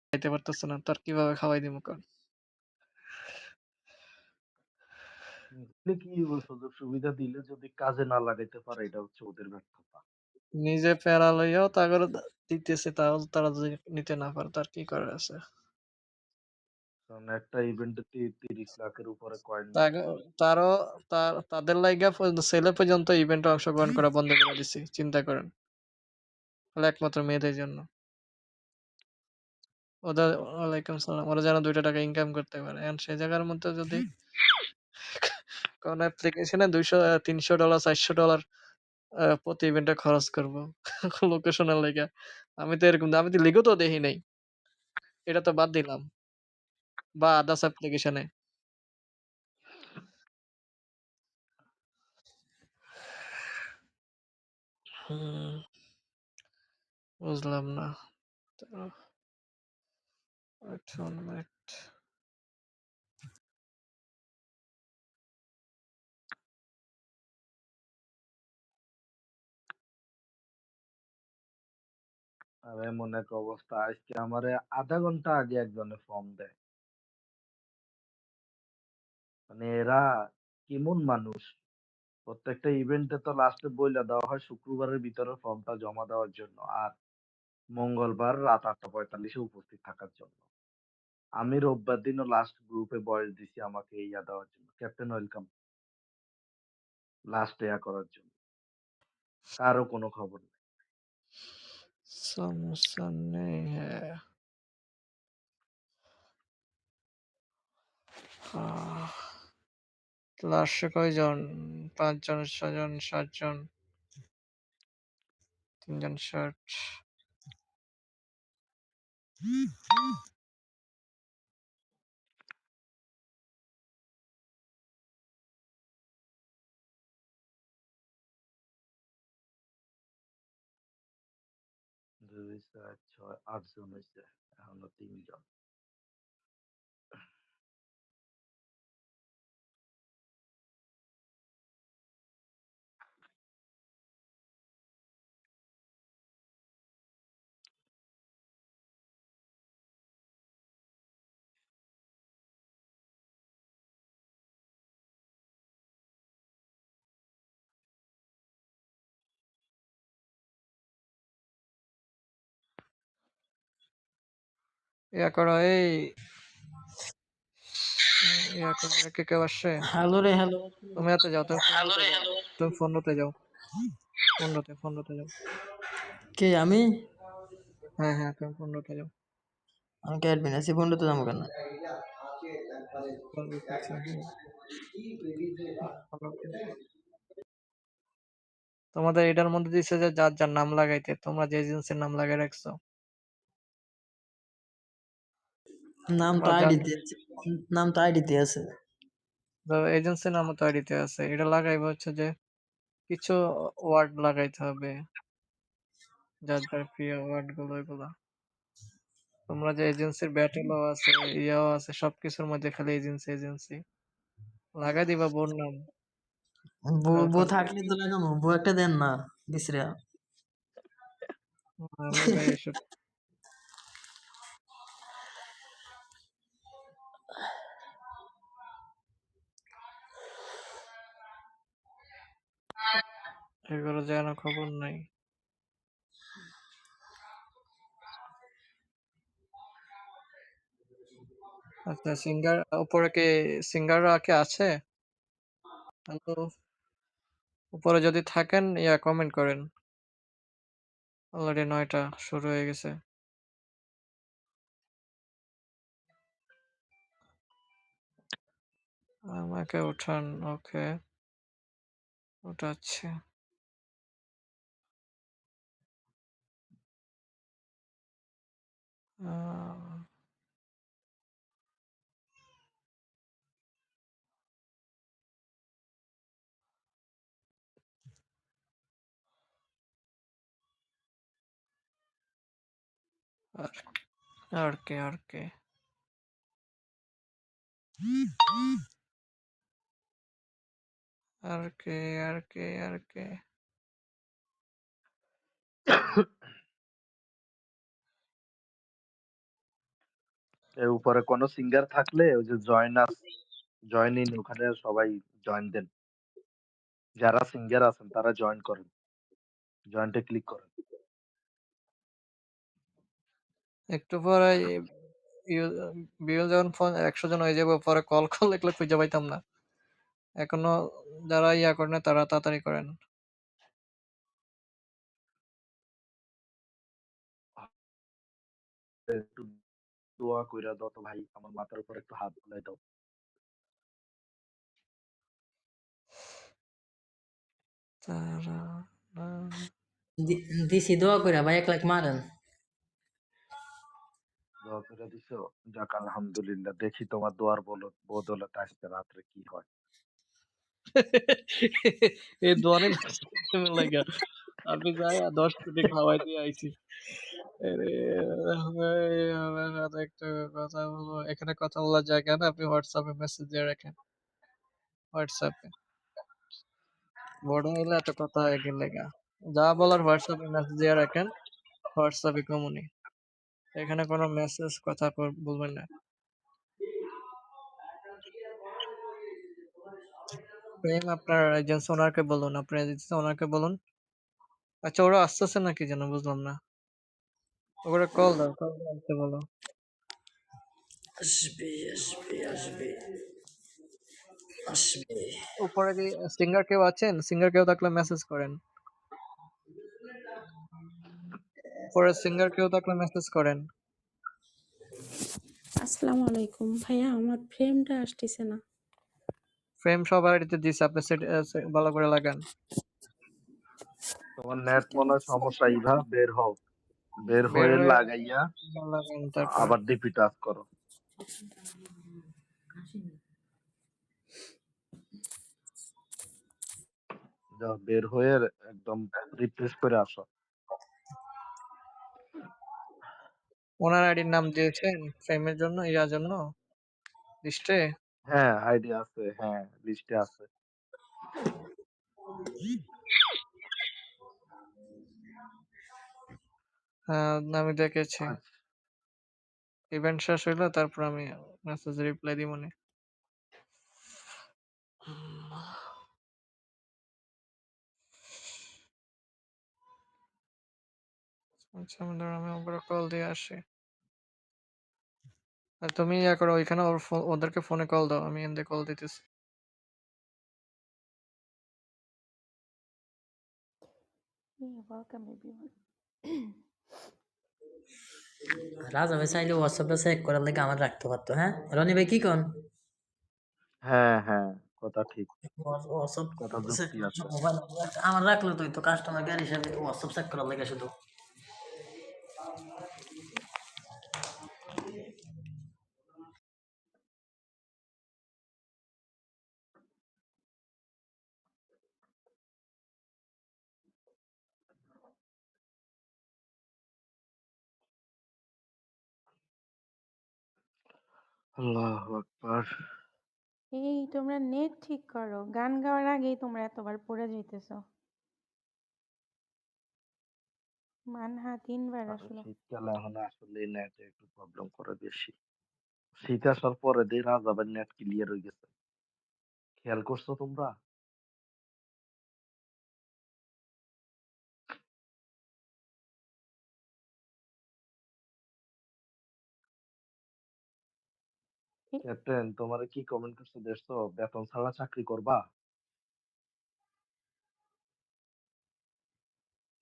খাইতে পারতেছে না। তো আর কিভাবে খাওয়াই দিমু কন? দিলে কি সুযোগ সুবিধা দিলে যদি কাজে না লাগাইতে পারে এটা হচ্ছে ওদের ব্যর্থতা। নিজে প্যারা লইয়াও তাগরে দিতেছে তাও তারা যদি নিতে না পারে তো আর কি করার আছে? কারণ একটা ইভেন্টে ৩০ লাখের উপরে কয়েন তাগো তারও তাদের লাইগা ছেলে পর্যন্ত ইভেন্টে অংশগ্রহণ করা বন্ধ করে দিছি। চিন্তা করেন। খালি একমাত্র মেয়েদের জন্য। ওদের ওয়ালাইকুম সালাম। ওরা যেন ৳২ ইনকাম করতে পারে। এখন সে জায়গার মধ্যে যদি কোন অ্যাপ্লিকেশনে $৩০০ $৪০০ প্রতি ইভেন্টে খরচ করব। লোকেশনের লাইগা। আমি তো লিগেও তো দেখি নাই। এটা তো বাদ দিলাম। বা আদার্স অ্যাপ্লিকেশনে। হুম, বুঝলাম না। তো ওয়েট 1 মিনিট। আর এমন এক অবস্থা আজকে আমারে ০.৫ ঘন্টা আগে একজনে ফর্ম দেয়। মানে এরা কেমন মানুষ? প্রত্যেকটা ইভেন্টে তো লাস্টে বইলা দেওয়া হয় শুক্রবারের ভিতরে ফর্মটা জমা দেওয়ার জন্য। আর মঙ্গলবার রাত ৮:৪৫ এ উপস্থিত থাকার জন্য। আমি রোববার দিনও লাস্ট গ্রুপে ভয়েস দিছি আমাকে ইয়া দেওয়ার জন্য। ক্যাপ্টেন ওয়েলকাম লাস্ট ইয়া করার জন্য। কারো কোনো খবর নেই। সমস্যা নেই হ্যাঁ। আহ ক্লাসে কয়জন? ৫ জন, ৬ জন, ৭ জন, ৩ জন শর্ট। ২, ৪, ৬, ৮ জন হইছে। এখনো ৩ জন। ইয়া করো এই ইয়া করো কে কেউ আসছে? হ্যালো রে হ্যালো। তুমি এতে যাও, তুমি ফোনতে যাও। ফোনতে যাও। কে আমি? হ্যাঁ, হ্যাঁ, তুমি ফোনতে যাও। আমি কি অ্যাডমিন আছি? ফোনটা তো যাবো কেন? তোমাদের এটার মধ্যে দিছে যে যার নাম লাগাইতে, তোমরা যে এজেন্সির নাম লাগাই রাখছো। নাম তো তোমরা যার আইডিতে আছে। নাম তো আইডিতে আছে। এজেন্সির নামও তো আইডিতে আছে। এটা লাগাইবা হচ্ছে যে কিছু ওয়ার্ড লাগাইতে হবে। যার প্রিয় ওয়ার্ড গুলো এগুলা। তোমরা যে এজেন্সির ব্যাটেলও আছে, ইয়াও আছে সবকিছুর মধ্যে খালি এজেন্সি। লাগাই দিবা বোন নাম। বউ বউ গার্লফ্রেন্ড থাকলে তো লাগানো। বউ একটা দেন না। বিশ্রা। আমি ভাই এসব এগুলো যেন খবর নাই। আচ্ছা সিঙ্গার উপরে কি সিঙ্গাররা কি আছে? হ্যালো উপরে যদি থাকেন ইয়া কমেন্ট করেন। অলরেডি ৯টা শুরু হয়ে গেছে। আমাকে উঠান ওকে উঠাচ্ছি। আহ, আর আর কে আর কে আর কে এর উপরে কোনো সিঙ্গার থাকলে ওই যে জয়েন আস, জয়েন ইন ওখানে সবাই জয়েন দেন। যারা সিঙ্গার আছেন তারা জয়েন করেন। জয়েন্টে ক্লিক করেন। একটু পরে ইউ বিল যখন ১০০ জন হয়ে যাবে পরে কল লিখলে খুঁজে পাইতাম না। এখনো যারা করেন না তারা তাড়াতাড়ি করেন। একটু দোয়া কইরা দাও তো ভাই। আমার মাথার উপর একটু হাত বুলাই দাও। তারা দিছি দোয়া কইরা ভাই ১ লাখ মারেন। দোয়া কইরা দিছো? যাক আলহামদুলিল্লাহ। দেখি তোমার দোয়ার বদৌলতে আজকে রাত্রে কি হয়। এই দোয়ারের সিস্টেমের লাইগা আমি যাইয়া ১০ কোটি খাওয়াই দিয়ে আইছি। আরে আমার সাথে একটু কথা বলবো। এখানে কথা বলার জায়গা না, আপনি WhatsApp এ মেসেজ দিয়ে রাখেন। WhatsApp এ। বড় হইলে এত কথা হয় কি লেগা? যা বলার WhatsApp এ মেসেজ দিয়ে রাখেন। WhatsApp এ কমুনি। এখানে কোনো মেসেজ কথা বলবেন না। প্রেম আপনার এজেন্সি ওনারকে বলুন। আপনার এজেন্সি ওনারকে বলুন। আচ্ছা ওরা আসতেছে না কি যেন বুঝলাম না। ওরে কল দাও, কল দিয়ে আসতে বলো। আসবে, আসবে, আসবে, আসবে। উপরে কি সিঙ্গার কেউ আছেন? সিঙ্গার কেউ থাকলে মেসেজ করেন। উপরে সিঙ্গার কেউ থাকলে মেসেজ করেন। আসসালামু আলাইকুম ভাইয়া, আমার ফ্রেমটা আসতেছে না। ফ্রেম সবার আইডিতে দিছে। আপনি ভালো করে লাগান। তোমার আচ্ছা নেট ঠিক মনে হয় আছে। সমস্যা ইভা, বের হও। বের বের হয়ে হয়ে লাগাইয়া লাগান তারপর। আবার ডিপি টাচ করো। যাও বের হয়ে একদম রিফ্রেশ করে আসো। ওনার আইডির নাম দিয়েছেন ফ্রেমের জন্য, জন্য লিস্টে। হ্যাঁ, আইডি আছে। হ্যাঁ, লিস্টে আছে। হ্যাঁ, আমি দেখেছি। আচ্ছা, ইভেন্ট শেষ হইলো তারপর আমি মেসেজ রিপ্লাই দিবনি। আচ্ছা আমি ওপরে কল দিয়ে আসি। আর তুমি করো ওইখানে ওদেরকে ফোনে কল দাও। আমি এখান থেকে কল দিতেছি। Yeah, welcome everyone. রাজা ভাই চাইলে WhatsApp টা চেক করার লাগি আমার রাখতে পারতো, হ্যাঁ? রনি ভাই কি কন? হ্যাঁ, হ্যাঁ, কথা ঠিক। WhatsApp কথা চেক যুক্তি আছে। মোবাইল আমার রাখলে তুই তো কাস্টমার কেয়ার হিসাবে WhatsApp চেক করার লাগে শুধু। আল্লাহু আকবার। এই তোমরা নেট ঠিক করো, গান গাওয়ার আগেই তোমরা এতবার পড়ে যাইতেছো। মানহা 3 বার আর আসলো। শীতকালে এখন আসলে নেটে একটু প্রবলেম করে বেশি। শীত আসার পরে দিয়ে রাজাবের নেট ক্লিয়ার হয়ে গেছে। খেয়াল করছো তোমরা? এ- ক্যাপ্টেন তোমারে কি কমেন্ট করছে দেখছো? বেতন ছাড়া চাকরি করবা?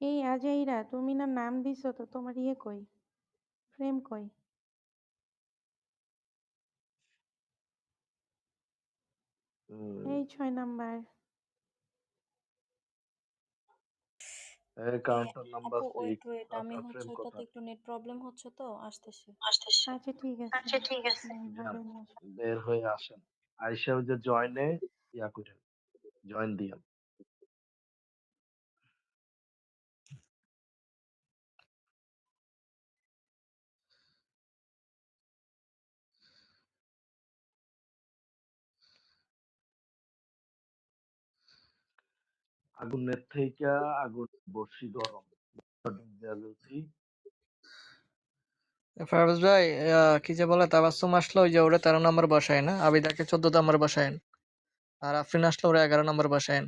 এই আজাইরা, তুমি না নাম দিছো, তো তোমার কই, ফ্রেম কই? হুম, এই 6 নাম্বার। এই কাউন্টার নাম্বার আপু ওয়েট 6। ওয়েট আমি আপনার হচ্ছে ফ্রেম ওটাতে কোথায়? একটু নেট প্রবলেম হচ্ছে তো আসতেছি। আচ্ছা ঠিক আছে, যান, ভালো না। বের হয়ে আসেন। আইসা ওই যে জয়েনে ইয়া করেন, জয়েন দিয়েন। আগুনের থেকে আগুন বেশি গরম। দেয়া বলছি ফারুজ ভাই, কি যে বলে, তাবাসসুম আসলে ওই যে ওরে 13 নম্বর বসায় না, আবিদাকে 14 নম্বর বসায়েন, আর আফরিন আসলে ওরে 11 নম্বর বসায়েন।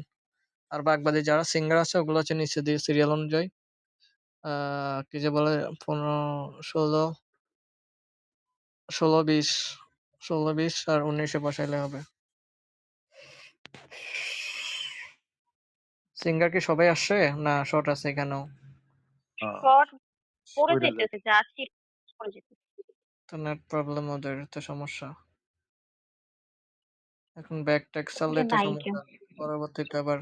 আর বাকি যারা সিঙ্গার আছে ওগুলো হচ্ছে নিচে দিয়ে সিরিয়াল অনুযায়ী কি যে বলে 15, 16, 16, 20, 16, 20 আর 19 এ বসাইলে হবে। সিঙ্গার কি সবাই আসছে না শর্ট আছে এখানেও? শর্ট পড়ে কইরা লেখ। যেতেছে, যা ছিল পড়ে যেতেছে। তো নেট প্রবলেম, ওদের তো সমস্যা। এখন ব্যাক ট্যাক চাললেই তো নাই কেউ, সমস্যা। পরবর্তীতে আবার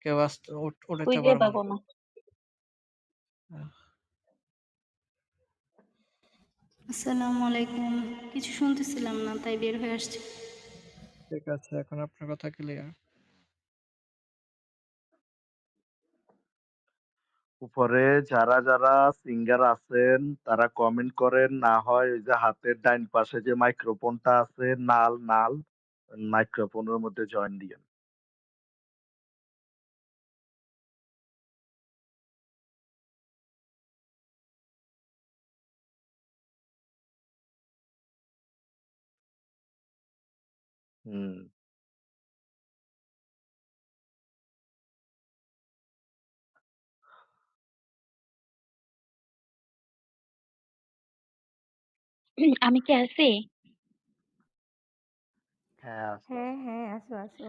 কেউ আসতে উঠাইতে খুঁজে পারবো না। পাবো না। হ্যাঁ, আসসালামু আলাইকুম। কিছু শুনতেছিলাম না, তাই বের হয়ে আসছি। ঠিক আছে, এখন আপনার কথা ক্লিয়ার। উপরে যারা সিঙ্গার আছেন তারা কমেন্ট করেন, না হয় ওই যে হাতের ডাইন পাশে যে মাইক্রোফোনটা আছে নাল নাল মাইক্রোফোনের মধ্যে জয়েন দিয়েন। হুম। আমি কি আছি? হ্যাঁ আছো হ্যাঁ আছো। হ্যাঁ, আসো আসো।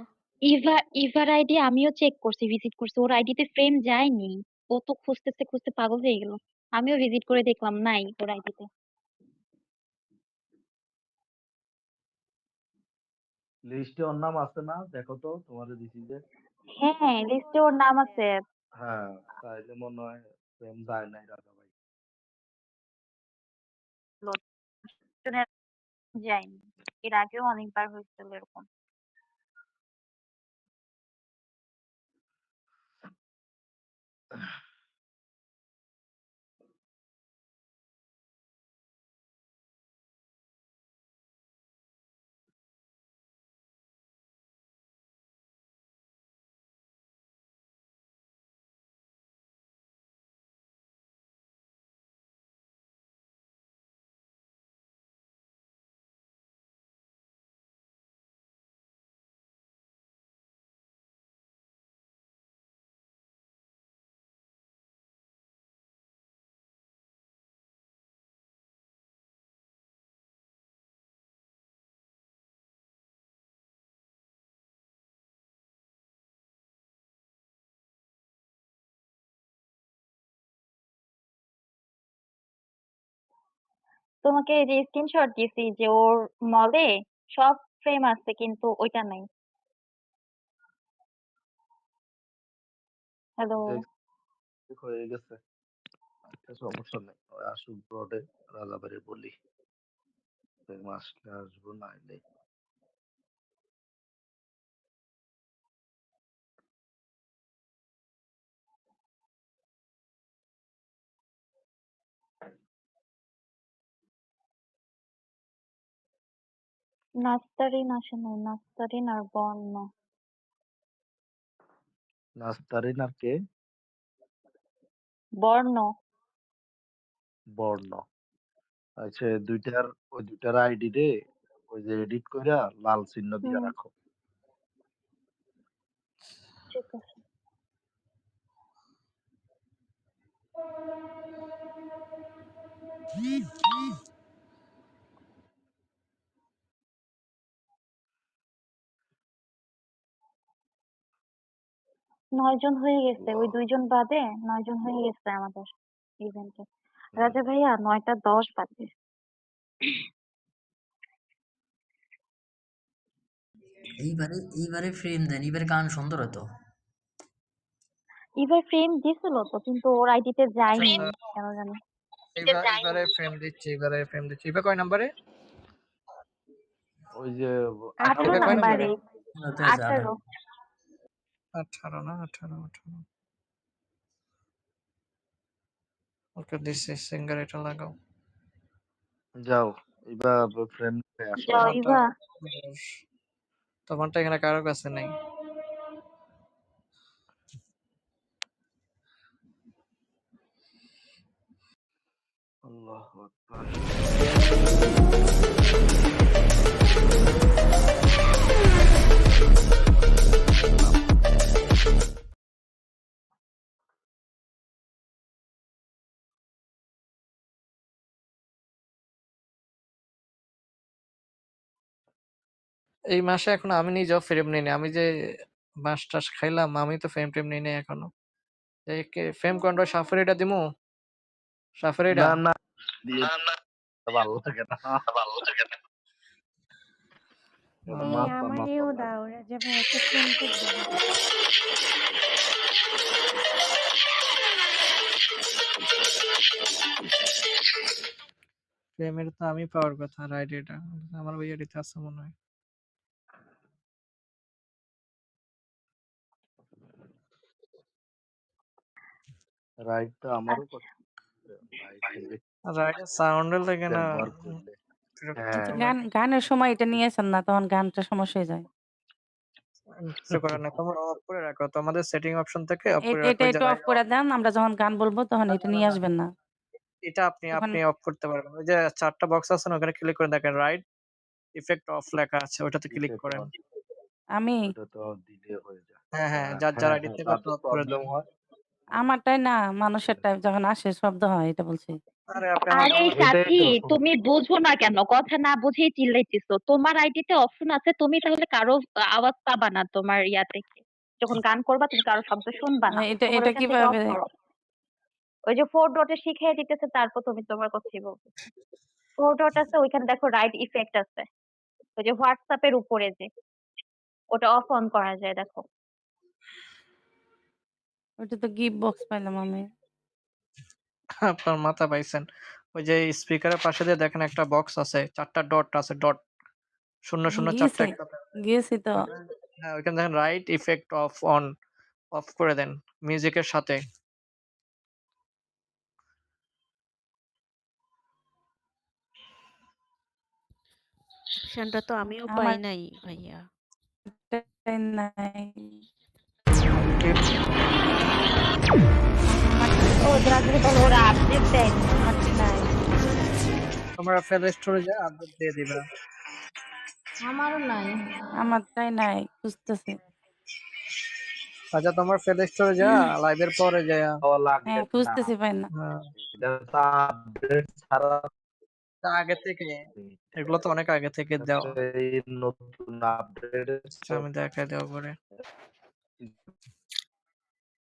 ইভার আইডি আমিও চেক করছি, ভিজিট করছি, ওর আইডিতে ফ্রেম যায়নি। ও তো খুঁজতেছে খুঁজতে পাগল হয়ে গেল। আমিও ভিজিট করে দেখলাম, নাই ওর আইডিতে। লিস্টে ওর নাম আছে না? দেখো তো, তোমারে দিছি যে। হ্যাঁ, লিস্টে ওর নাম আছে। হ্যাঁ, তাইলে মনে হয় প্রেম যায় নাই রাজা ভাই। লোকজনের যায়নি। এর আগেও অনেকবার হয়েছিল এরকম। তোমাকে যে স্ক্রিনশট দিছি যে ওর মলে সব ফ্রেম আছে কিন্তু ওইটা নাই। হ্যালো। দেখ হয়ে গেছে। আচ্ছা সমস্যা নেই। ওই আসুক ব্রডে রাজাবাড়ি বলি। প্রেম আসলে আসবো না এলে। নাস্তারিন আসে নাই, নাস্তারিন আর বর্ণ। নাস্তারিন আর কে? বর্ণ। বর্ণ। আচ্ছা ওই দুইটার আইডি রে ওই যে এডিট কইরা লাল চিহ্ন দিয়া হুম, রাখো। ঠিক আছে। 9 জন হয়ে গেছে, ওই আল্লাহ। 2 জন বাদে 9 জন হয়ে গেছে আমাদের ইভেন্টে। হুম। রাজা ভাইয়া 9টা 10 বাজে। এইবারে ফ্রেম দেন, এইবারে গান সুন্দর হতো। এবার ফ্রেম দিছিল তো, কিন্তু ওর আইডিতে আচ্ছা যায়নি আচ্ছা, কেন জানি। এবার কয় নম্বরে? ওই যে আঠারো 8 18 কয় নাম্বার। নম্বরে? নাম্বারে। হতে আছে 18। 18 না, 18। ওকে দিছি, সিঙ্গার এটা লাগাও। যাও এবার ফ্রেম নিয়ে আসো। যাও তোমারটা ইভা। তোমারটা এখানে কারো কাছে নেই। আল্লাহ এই মাসে এখনো আমি নিজেও ফ্রেম নিইনি। আমি যে বাঁশ-টাশ খাইলাম, আমি তো ফ্রেম-টেম নিই নাই এখনো। এই ফ্রেম কোনটা সাফারিটা দিমু? সাফারিটা? না, না দিয়ে ভালো লাগে না। ওটা ও, মাথা আমারেও দাও, রাজা ভাই একটা সুন্দর দিবি। ফ্রেমের তো আমি পাওয়ার কথা আইডিটা। আমার ওই আইডিতে আছে মনে হয়। রাইডটা আমারও পছন্দ। রাইড রাইডের সাউন্ডের লাগে না ব্যবহার করলে। কিন্তু হ্যাঁ, গানের সময় এটা নিয়েছেন না, তখন গানটা সমস্যা হয়ে যায়। কিছু করার নাই। তোমরা অফ করে রাখো। তোমাদের সেটিং অপশন থেকে অফ করে রাখো। এটা ওই যে একটু অফ রাইড করে দেন, আমরা যখন গান বলবো তখন না, এটা না, নিয়ে না। আসবেন না। এটা তখন আপনি অফ করতে পারবেন। ওই যে ৪ টা বক্স আছে না, ওখানে ক্লিক করে দেখেন রাইড ইফেক্ট অফ লেখা আছে। ওটাতে ক্লিক ইফেক্ট করেন। অন আমি ওটা তো দিলে হয়ে যায়। হ্যাঁ, হ্যাঁ। যার আইডি থেকে ওটা তাতে অফ করে প্রবলেম দেন। হয়। আমারটাই না, মানুষেরটাই যখন আসে শব্দ হয়, এটা বলছি। আরে আপনি আমার আরে এটাই সাথী, তো সমস্যা। তুমি বুঝো না কেন? কথা না বুঝেই চিল্লাইতেছো। তোমার আইডিতে অপশন আছে, তুমি তাহলে কারো আওয়াজ পাবা না তোমার ইয়া থেকে। যখন গান করবা তুমি কারো শব্দ শুনবা না। এটা তোমার এটা ওইখান থেকে অফ কিভাবে? করো। ওই যে 4 ডটে শিখিয়ে দিতেছে, তারপর তুমি তোমার কথাই বলবে। 4 ডট আছে, ওইখানে দেখো রাইট ইফেক্ট আছে। ওই যে হোয়াটসঅ্যাপ এর উপরে যে, ওটা অফ অন করা যায় দেখো। ওটা তো গিফট বক্স পাইলাম আমি। আপনার মাথা পাইছেন। ওই যে স্পিকারের পাশে দিয়ে দেখেন একটা বক্স আছে। ৪ টা ডট আছে। ডট ০০ ৪ টা গিয়েছে, একসাথে। গিয়েছি তো। ওইখানে হ্যাঁ, ওইখানে দেখেন right effect of on of করে দেন মিউজিকের সাথে। অপশনটা তো আমিও পাই আমার নাই ভাইয়া। নাই। ও রাজনীতি তাহলে ওরা আপডেট দেয়নি। আমারটা নাই। তোমরা প্লে স্টোরে যা আপডেট দিয়ে দিবা। আমারও নাই। আমারটাই নাই, খুঁজতেছি। আচ্ছা তোমার প্লে স্টোরে যা লাইভের পরে যায়া পাওয়া লাগবে হ্যাঁ, না। খুঁজতেছি, পাই না। হ্যাঁ, এটা তো আপডেট ছাড়া তা আগে থেকে এগুলো তো অনেক আগে থেকে দেওয়া। এই নতুন আপডেট আচ্ছা, আমি দেখাই দেওয়া পরে।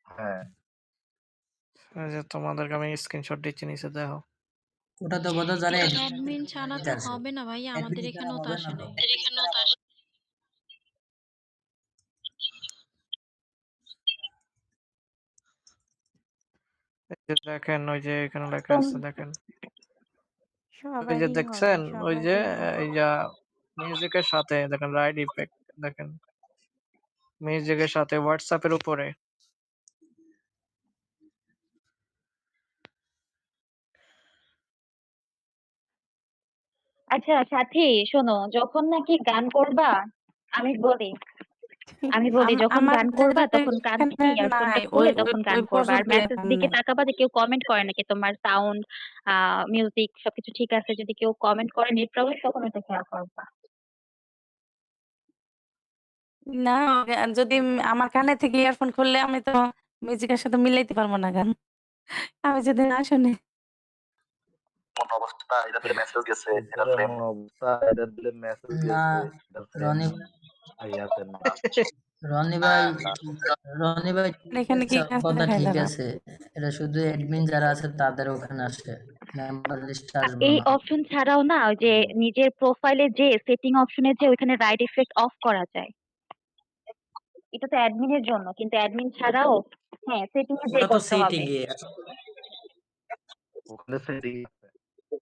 হ্যাঁ, এই যে তোমাদেরকে আমি স্ক্রিনশট দিচ্ছি নিচে দেখো। ওটা তো বোধহয় যারা অ্যাডমিন ছাড়া এডিট তো আসে, হবে না ভাইয়া, অ্যাডমিন আমাদের ছাড়া এখানেও তো হবে না আসে তো। নাই। এই যে দেখেন ওই যে এখানে লেখা তোম আছে দেখেন। ওই যে সবারই হবে, দেখছেন ওই যে সবারই হবে। এই যা মিউজিকের সাথে দেখেন রাইট ইফেক্ট দেখেন মিউজিকের সাথে হোয়াটসঅ্যাপ এর উপরে। আচ্ছা সাথী, শোনো, যখন নাকি গান করবা, আমি বলি আমি বলি যখন গান করবা আমাদের তখন কান থেকে এখানে ইয়ারফোনটা নাই, ওই খুলে ওই তখন গান ওই করবা। আর প্রযুক্তি মেসেজ এখানে দিকে নাই। তাকাবা যে কেউ কমেন্ট করে নাকি, তোমার সাউন্ড, মিউজিক সবকিছু ঠিক আছে। যদি কেউ কমেন্ট করে নেট প্রবলেম, তখন ওটা খেয়াল করবা। না, যদি আমার কানে থেকে ইয়ারফোন খুললে আমি তো মিউজিকের সাথে মিলাইতে পারবো না গান। আমি যদি না শুনি। এটার এমন অবস্থা, এটা দিলে মেসেজ না, গেছে, এটা ফ্রেম রনি ইয়াতে না। রনি ভাই না, রনি ভাই ঠিক এখানে কি আছে, কাজ কথা দেখায় ঠিক দাঁড়া? আছে। এটা শুধু অ্যাডমিন যারা আছে তাদের ওখানে আসে, মেম্বার লিস্টে আসবে এই না। অপশন ছাড়াও না, ওই যে নিজের প্রোফাইলে যে সেটিং অপশনে যে ওইখানে রাইট ইফেক্ট অফ করা যায়। এটা তো অ্যাডমিনের জন্য, কিন্তু অ্যাডমিন ছাড়াও হ্যাঁ সেটিং এ যে ওটা তো করতে হবে। সেটিং এ, ওখানে সেটিং আছে।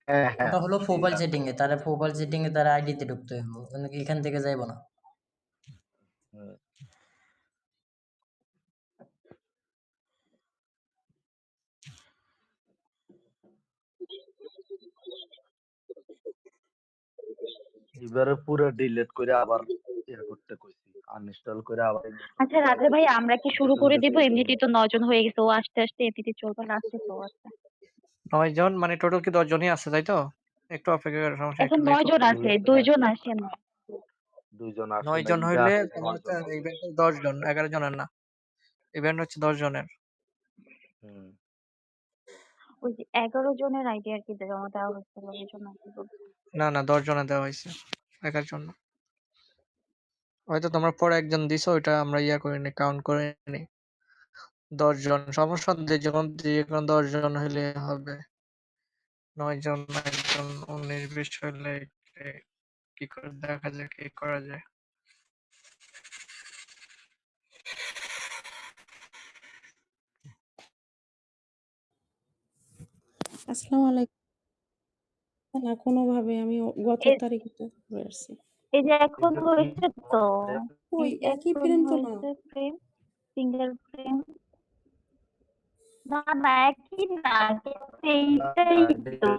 হ্যাঁ, হ্যাঁ, ওটা হলো ঠিক প্রোফাইল আছে। সেটিং এ, তারা প্রোফাইল সেটিং এ তারা আইডিতে ঢুকতে হইব, এখান থেকে যাইব না। হুম। এবারে পুরো ডিলিট করে আবার ইয়ে করতে কইছি, আনইনস্টল করে আবার ইনস্টল আচ্ছা করা রাজা ভাই, আমরা কি শুরু করে কিন্তু দিব? চলবে না। এমনিতেই তো 9 জন হয়ে গেছে, ও আস্তে আস্তে এমনিতেই চলবে, লাস্টে তো আছে। 9 জন মানে টোটাল কি 10 জনই আছে, তাই তো? একটু অপেক্ষা করেন, সমস্যা এখন একটু 9 লেখো। জন আছে, 2 জন আসে নাই। 2 জন আসে 9 নাই। জন ঈদে হইলে আসছে তোমার 9 হচ্ছে জন হবে। ইভেন্টে 10 জন, 11 জনের না। ইভেন্ট হচ্ছে 10 জনের। হুম। ওই যে 11 জনের আইডি আরকি জমা দেওয়া হচ্ছিল এইজন্য আরকি বলছি। না, না 10 জনের দেওয়া হইছে। একার জন্য। হয়তো তোমরা পরে একজন দিছো, ওইটা আমরা ইয়া করিনি, কাউন্ট করিনি। 10 জন সমস্যা যেকোনো 10 জন হইলে হবে। 9 জন, একজন 19-20 হইলে কি করে দেখা যায়, কি করা যায়। আসসালামু আলাইকুম। না কোনোভাবে আমি গত এই তারিখে তো করে আসছি। এই যে এখন হয়েছে তো, ওই এই যে একই এখন ফ্রেন্ড তো না। হয়েছে ফ্রেম, সিঙ্গেল ফ্রেম। না, না একই না, কিন্তু এইটাই তো।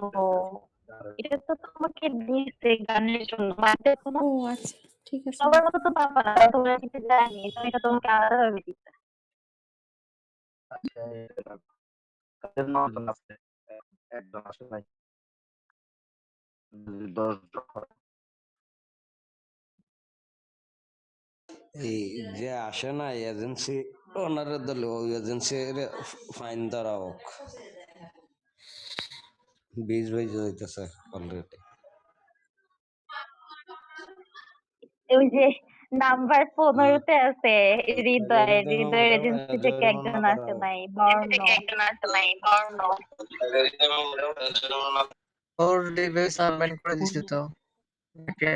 এটা তো তোমাকে দিছে গানের জন্য। মানে দেখো না, ও আচ্ছা, ঠিক আছে। সবার মতো তো পাবা না। তোমরা কিছু জানি, তো এটা তোমাকে আলাদাভাবে দিছে। আচ্ছা, তাদের 9 জন আছে। একজন আসে নাই। 10 জন হয়। এই যে আসে না এজেন্সি ওনারে দিলে ওই এজেন্সির ফাইন ধরা হোক। 20 বেজে যাইতেছে অলরেডি। ওই যে নাম্বার 15 তে আছে হৃদয়, এজেন্সি হৃদয়ের এজেন্সি থেকে জরিমানা একজন করা আসে হোক। নাই, বর্ণ। ওর ডিভাইস আনব্যান করে দিছি তো। ওকে।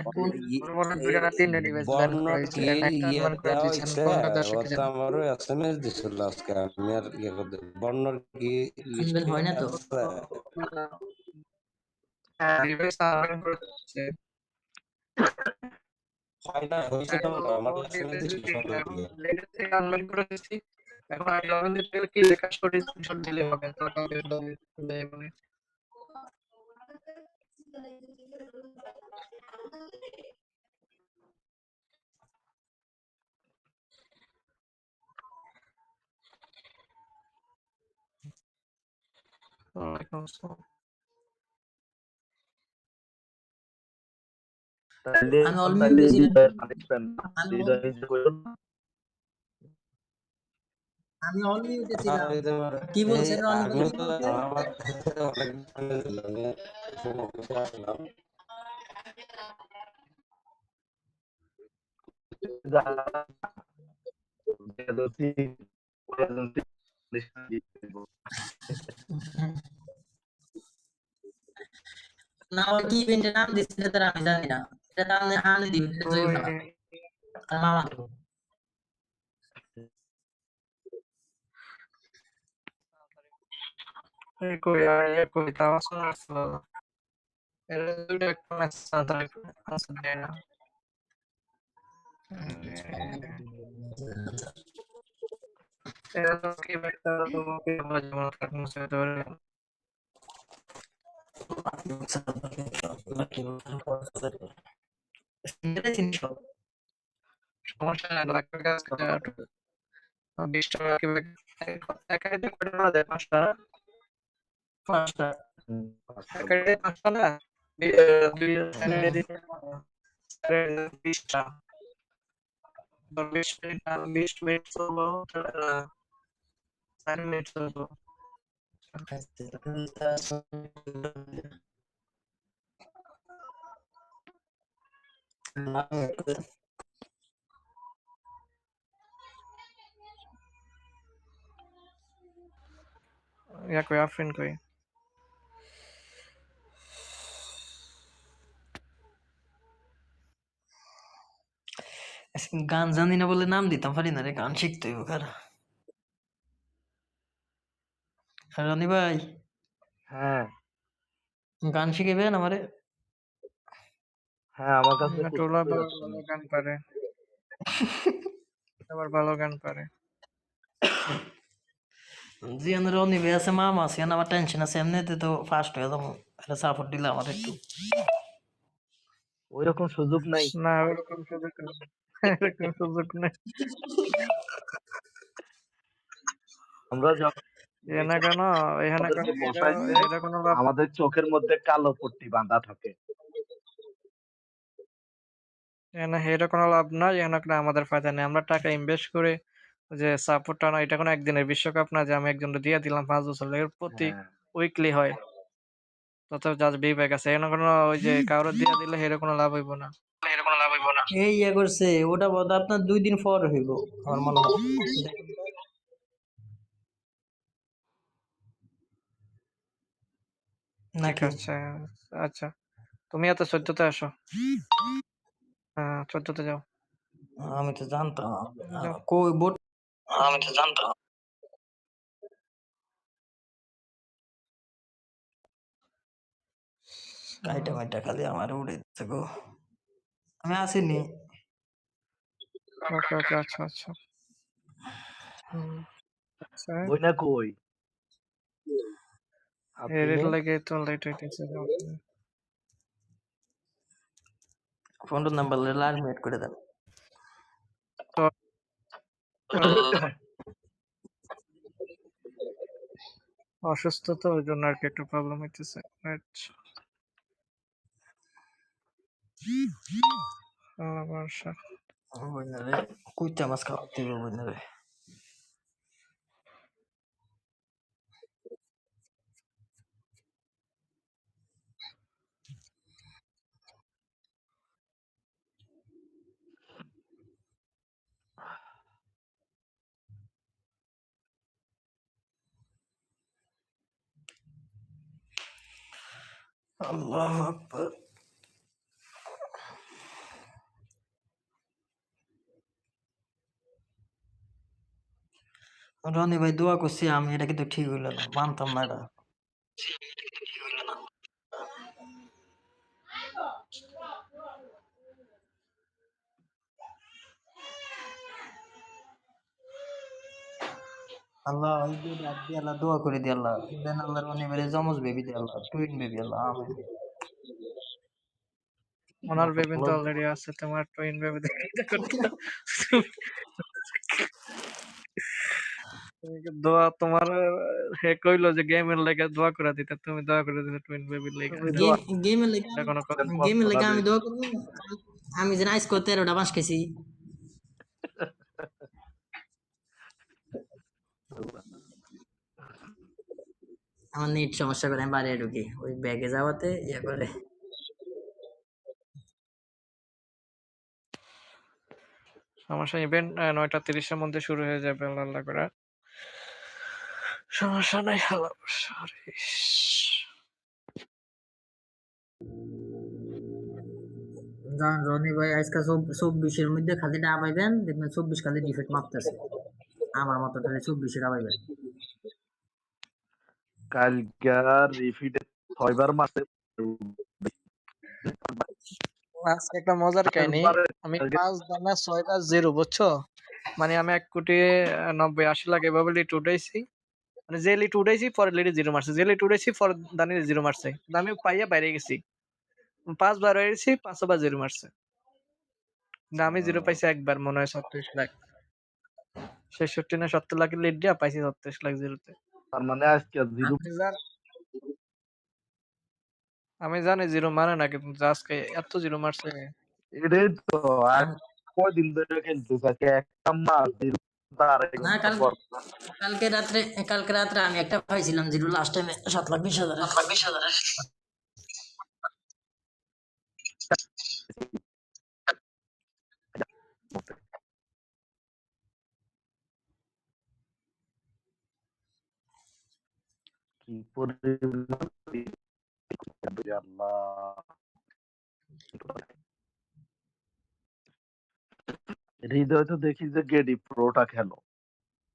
ওর মনে হয় 2টা না 3টা ডিভাইস ব্যান বর্ণ করা হয়েছে। কি একটা ইয়ে আনব্যান করে দেওয়া দিয়েছেন, হয়েছে? কোনটা দেওয়া ও সেটা তো জানি। আমারও SMS দিছিল আজকে, আমি আর ইয়ে করতে বর্ণর কি আনবেন লিস্টে হয় না তো। আছে? হ্যাঁ, ডিভাইস আনব্যান করে দিচ্ছে। হয় না, হয়েছে এখন কেমন? আমার ওর SMS ডিভাইস দিছিল যদি সন্ধ্যা এখন দিয়ে। লেটেস্ট থেকে আনব্যান করে দিচ্ছি। এখন আমি লগইন দিতে গেলে কি লেখা স্টোরি স্ক্রিনশট দিলে হবে, তো কাউকে দেয় বলে। ওয়ালাইকুম আসসালাম। তাইলে আমি অল মিউট তাইলে দিয়েছিলাম। হৃদয়ের পানিশমেন্ট না। আমি হৃদয় নিজে কইলো না। আমি অল মিউটে আর ছিলাম। এই যে কি এই বলছেন রনি ভাই, আমিও কি তো বলছে? আমার অনেক SMS দিল, আমি ফোন অফিসে আসলাম। এজেন্সি ওই এজেন্সি পানিশমেন্ট দিয়ে দিব। না ওই কি ইভেন্টের নাম দিচ্ছে সেটা তো আমি জানি না। এটা তো আমি দিব, এটা ওই জরিমানা। আর মামা দিব। কই কই তাও শোনা আসলো। এর দুইটা একটা মেসেজ না তাহলে আনসার দেয় না। এরা তো কি একটা তোমাকে আমরা যেমন কার্টুন হতে পারে। সমস্যা নাই, ডাক্তার কাছে 20 টাকা কি একা একা করে না দেয় 5টা। 5টা হুম, 5টা একা একা 5টা না, দুই হ্যাঁ। দিতে 20টা। 20 মিনিট 20 মিনিট চলবো, 4 মিনিট চলবো। ইয়া কই আফরিন কই? গান জানি না বলে নাম দিতাম পারি না রে, গান শিখতে হইব কার। রনি ভাই, হ্যাঁ, গান শিখাইবেন আমারে? হ্যাঁ আমার কাছে টোলা প্রস্তুতই ভালো আছে। ভালো গান পারে, আবার ভালো গান পারে। জিয়ান রনি ভাই আছে, মামা আছে, আমার টেনশন আছে, এমনিতে তো ফার্স্ট হয়ে যাবো। একটা সাপোর্ট দিলে আমার একটু। ওইরকম সুযোগ নাই। না ওরকম সুযোগ নেই। এরকম সুযোগ নেই। আমরা এখানে কেন এখানে কেন ওদেরকে এটা বসাইছে এটা কোনো লাভ আমাদের চোখের মধ্যে কালো পট্টি বাঁধা থাকে। এখানে এটা কোনো লাভ নাই, এখানে কোনো আমাদের ফায়দা নেই। আমরা টাকা ইনভেস্ট করে যে সাপোর্টটা না, এটা কোনো একদিনের বিশ্বকাপ না যে আমি একজনকে দিয়ে দিলাম 5 বছর। এর প্রতি হ্যাঁ, উইকলি হয়। তত জাস্ট বিবেক আছে। এখানে কোনো ওই যে কারো দিয়ে দিলে এর কোনো লাভ হইব না। এই ইয়ে করছে ওটা বোধ আপনার 2 দিন পর হইব আমার মনে হয়। ঠিক নাকি আছে। আচ্ছা। তুমি এত 14 তে আসো। হ্যাঁ, 14 তে যাও। আমি তো জানতাম যাও। কই বোট কাইটা মাইটা খালি আমার উড়ে দিচ্ছে গো। আমি আসিনি। ওকে, ওকে। আচ্ছা, আচ্ছা। হুম। আচ্ছা। বইনা কই? আপনি এর নেই? লাগে তো লেট হইতেছে। ফোনটার নাম্বার লাল মেট করে দেন। তো অসুস্থ তো ওই জন্য আরকি একটু প্রবলেম হইতেছে। রাইট। ভালোবাসা। বইনারে কুইটা মাছ খাওয়াতে হবে বইনারে। আল্লাহু আকবার। রনি ভাই দোয়া করছি আমি, এটা কিন্তু ঠিক হইল না, মানতাম না এটা। আল্লাহ ওই যে ডাক দিয়ে আল্লাহ দোয়া করে দিয়ে আল্লাহ দেন আল্লাহ রনি ভাই জমজ বেবি দিয়ে আল্লাহ টুইন বেবি আল্লাহ আমিন। ওনার বেবি তো অলরেডি আছে, তোমার টুইন বেবি দেখতে করতে। তুমি কি দোয়া তোমার হে কইলো যে গেমের লেগে দোয়া করে দিতে, তুমি দোয়া করে দিতে টুইন বেবির লেগে। তুমি এটা দোয়া গেমের লেগে এটা কোনো কথা। করেন গেমের লেগে কষ্টটা আমি বেশি। দোয়া করবো। আমি যেন আইস করতে 13টা বাঁশ খাইছি। আমার নেট সমস্যা করে আমি বাইরে ঢুকি ওই ব্যাগে যাওয়াতে ইয়ে করে। সমস্যা ইভেন্ট 9:30 এর মধ্যে শুরু হয়ে যাবে আল্লাহ আল্লাহ করে। সমস্যা নাই। Hello sorry. জান রনি ভাই আজকে 24-এর মধ্যে খালি ডাবাইবেন দেখবেন 24 খালি ডিফেক্ট মারতেছে। আমার মতো খালি 24-এ ডাবাইবেন। কালকে রিফিটে 6 বার মারছে। আজকে একটা মজার কাহিনী। আমি 5 বার না 6 বার 0 বুঝছো? মানে আমি 1,90,80,00,000 এভাবে লিট উঠাইছি। মানে যে লিট উঠাইছি পরে লিটে 0 মারছে। যে লিট উঠাইছি পরে দানিয়ে 0 মারছে। কিন্তু আমি পাইয়া বাইরে গেছি। 5 বার বাইরে গেছি, 5 বার 0 মারছে। কিন্তু আমি 0 পাইছি একবার মনে হয় 36 লাখ। 66 না 70 লাখের লিট দিয়া পাইছি 36 লাখ 0 তে। তার মানে আজকে জিরো। আপনি আমি জানি 0 মানে না, কিন্তু আজকে এত 0 মারছে। এটাই তো আর আমি কয়দিন ধরে খেলতেছে আজকে একটা মাস জিরো, আড়াই না ঘন্টা পর। কালকে রাত্রে আমি একটা পাইছিলাম জিরো লাস্ট টাইমে 7,20,000। কি পরিমাণ আল্লাহ। হৃদয় তো দেখি যে গেডি প্রোটা খেলো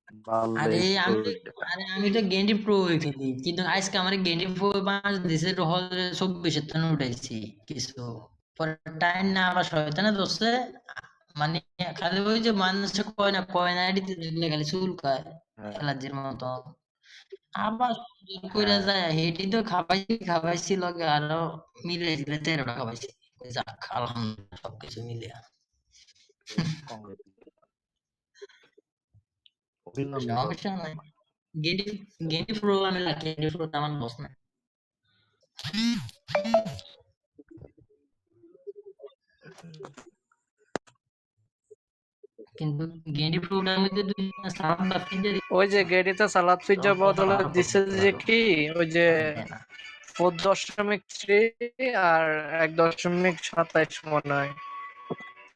আরে ভালোই আমি প্রয়োগ তো যেটা। আমি তো গেন্ডি প্রো খেলি কিন্তু আজকে আমার গেন্ডি প্রো বাঁশ দিছে হল 24-এর থেকে উঠাইছি কিছু পরে টাইম না আবার শয়তানে ধরছে। মানে খালি ওই যে মানুষে কয় না আইডিতে দেখলে খালি চুলকায় হ্যাঁ, অ্যালার্জির মতো। আবার জোর কইরা হ্যাঁ, যায় হেডি তো খাবাইছি লগে আরো মিলে দিলে 13টা খাবাইছি। যাক আলহামদুলিল্লাহ সবকিছু মিলিয়া কংগ্রেস। অভিনন্দন। সমস্যা নাই। গেন্ডি গেন্ডি প্রো আমি রাখি, গেন্ডি প্রো আমার বস না। কিন্তু গেন্ডি প্রোটার মধ্যে দুই সালাদ বা পিজ্জা ওই যে গেডিতে সালাদ পিজ্জা বদলে দিছে যে কি ওই যে দেয় না। 4.3 আর 1.27 মনে হয়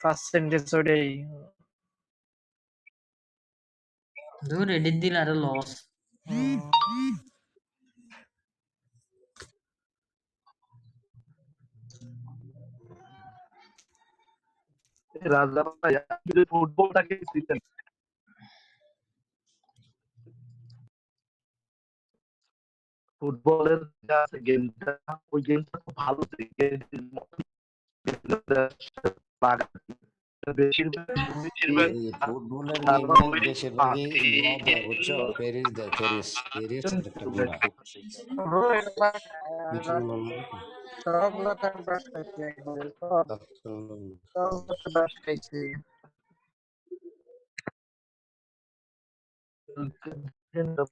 পার্সেন্টেজ ওটাই। ধুর এডিট দিলে আরো লস। রাজা ভাই আপনি ফুটবলটাকে দিতেন ফুটবলের যা আছে গেমটা ওই গেমটা খুব ভালো বেশিরভাগ এই ফুটবলের গেমে বেশিরভাগই ইয়া দেয় বুঝছো, প্যারিস দেয়, প্যারিস প্যারিস একটা গুড়া সবগুলো টাইম পাস খাইছি একবারে, সবগুলো পাস খাইছি।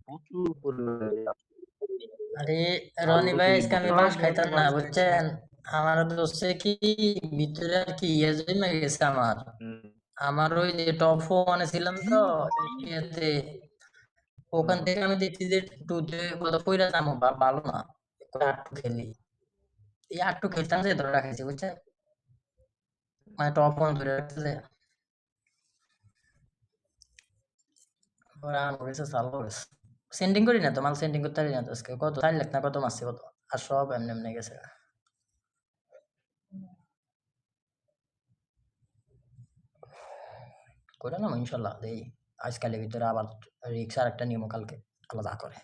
প্রচুর পরিমাণে আরে রনি ভালো ভাই টিভি আজকে আমি দিতে বাঁশ সবগুলো খাইতাম না বাস খাইছি। বুঝছেন। আমার দোষে কি ভিতরে আর কি ইয়ে জমে গেছে আমার। আমার ওই যে টপ ওয়ানে ছিলাম তো ইয়েতে, ওখান থেকে আমি দেখছি যে টুতে কত কইরা যাবো ভালো না, একটু খেলি, এই একটু খেলতাম যে ধরে রাখাইছি বুঝছেন, মানে টপ ওয়ান ধরে রাখছে। ওরা আমার কাছে চালু হয়েছে, সেন্ডিং করি না তো, মাল সেন্ডিং করতে পারি না তো আজকে, কত 4 লাখ না কত মারছি কত, আর সব এমনি এমনি গেছে। করে না ইনশাল্লাহ দেই, আজকালের ভিতরে আবার রিক্সার একটা নিয়ম কালকে আলাদা করে।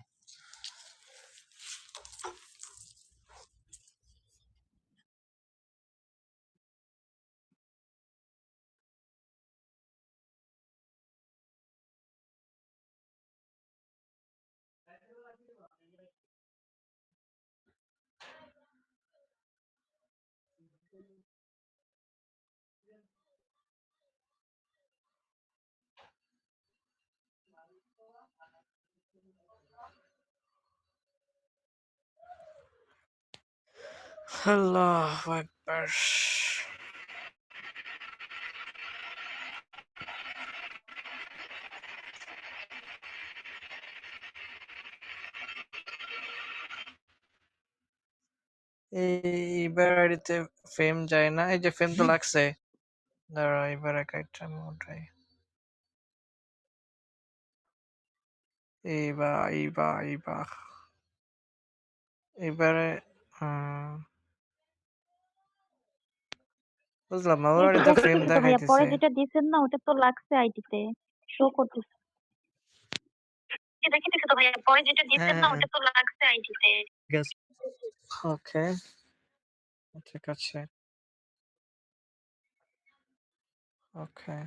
আল্লাহু আকবার। এইবার আইডিতে ফেম যায় না, এই যে ফেম তো লাগছে। দাঁড়া এবার একটা উঠাই। এইবার এবারে বুঝলাম না, ওর এই যে আইডিতে ফেম দেখতেছি তো ভাইয়া, পরে দেখাইতেছে। যেটা দিছেন না ওটা তো লাগছে আইডিতে, শো করতেছে। দেখতেছি তো ভাইয়া, পরে যেটা দিছেন না হ্যাঁ ওটা তো লাগছে আইডিতে। ওকে ঠিক আছে ওকে।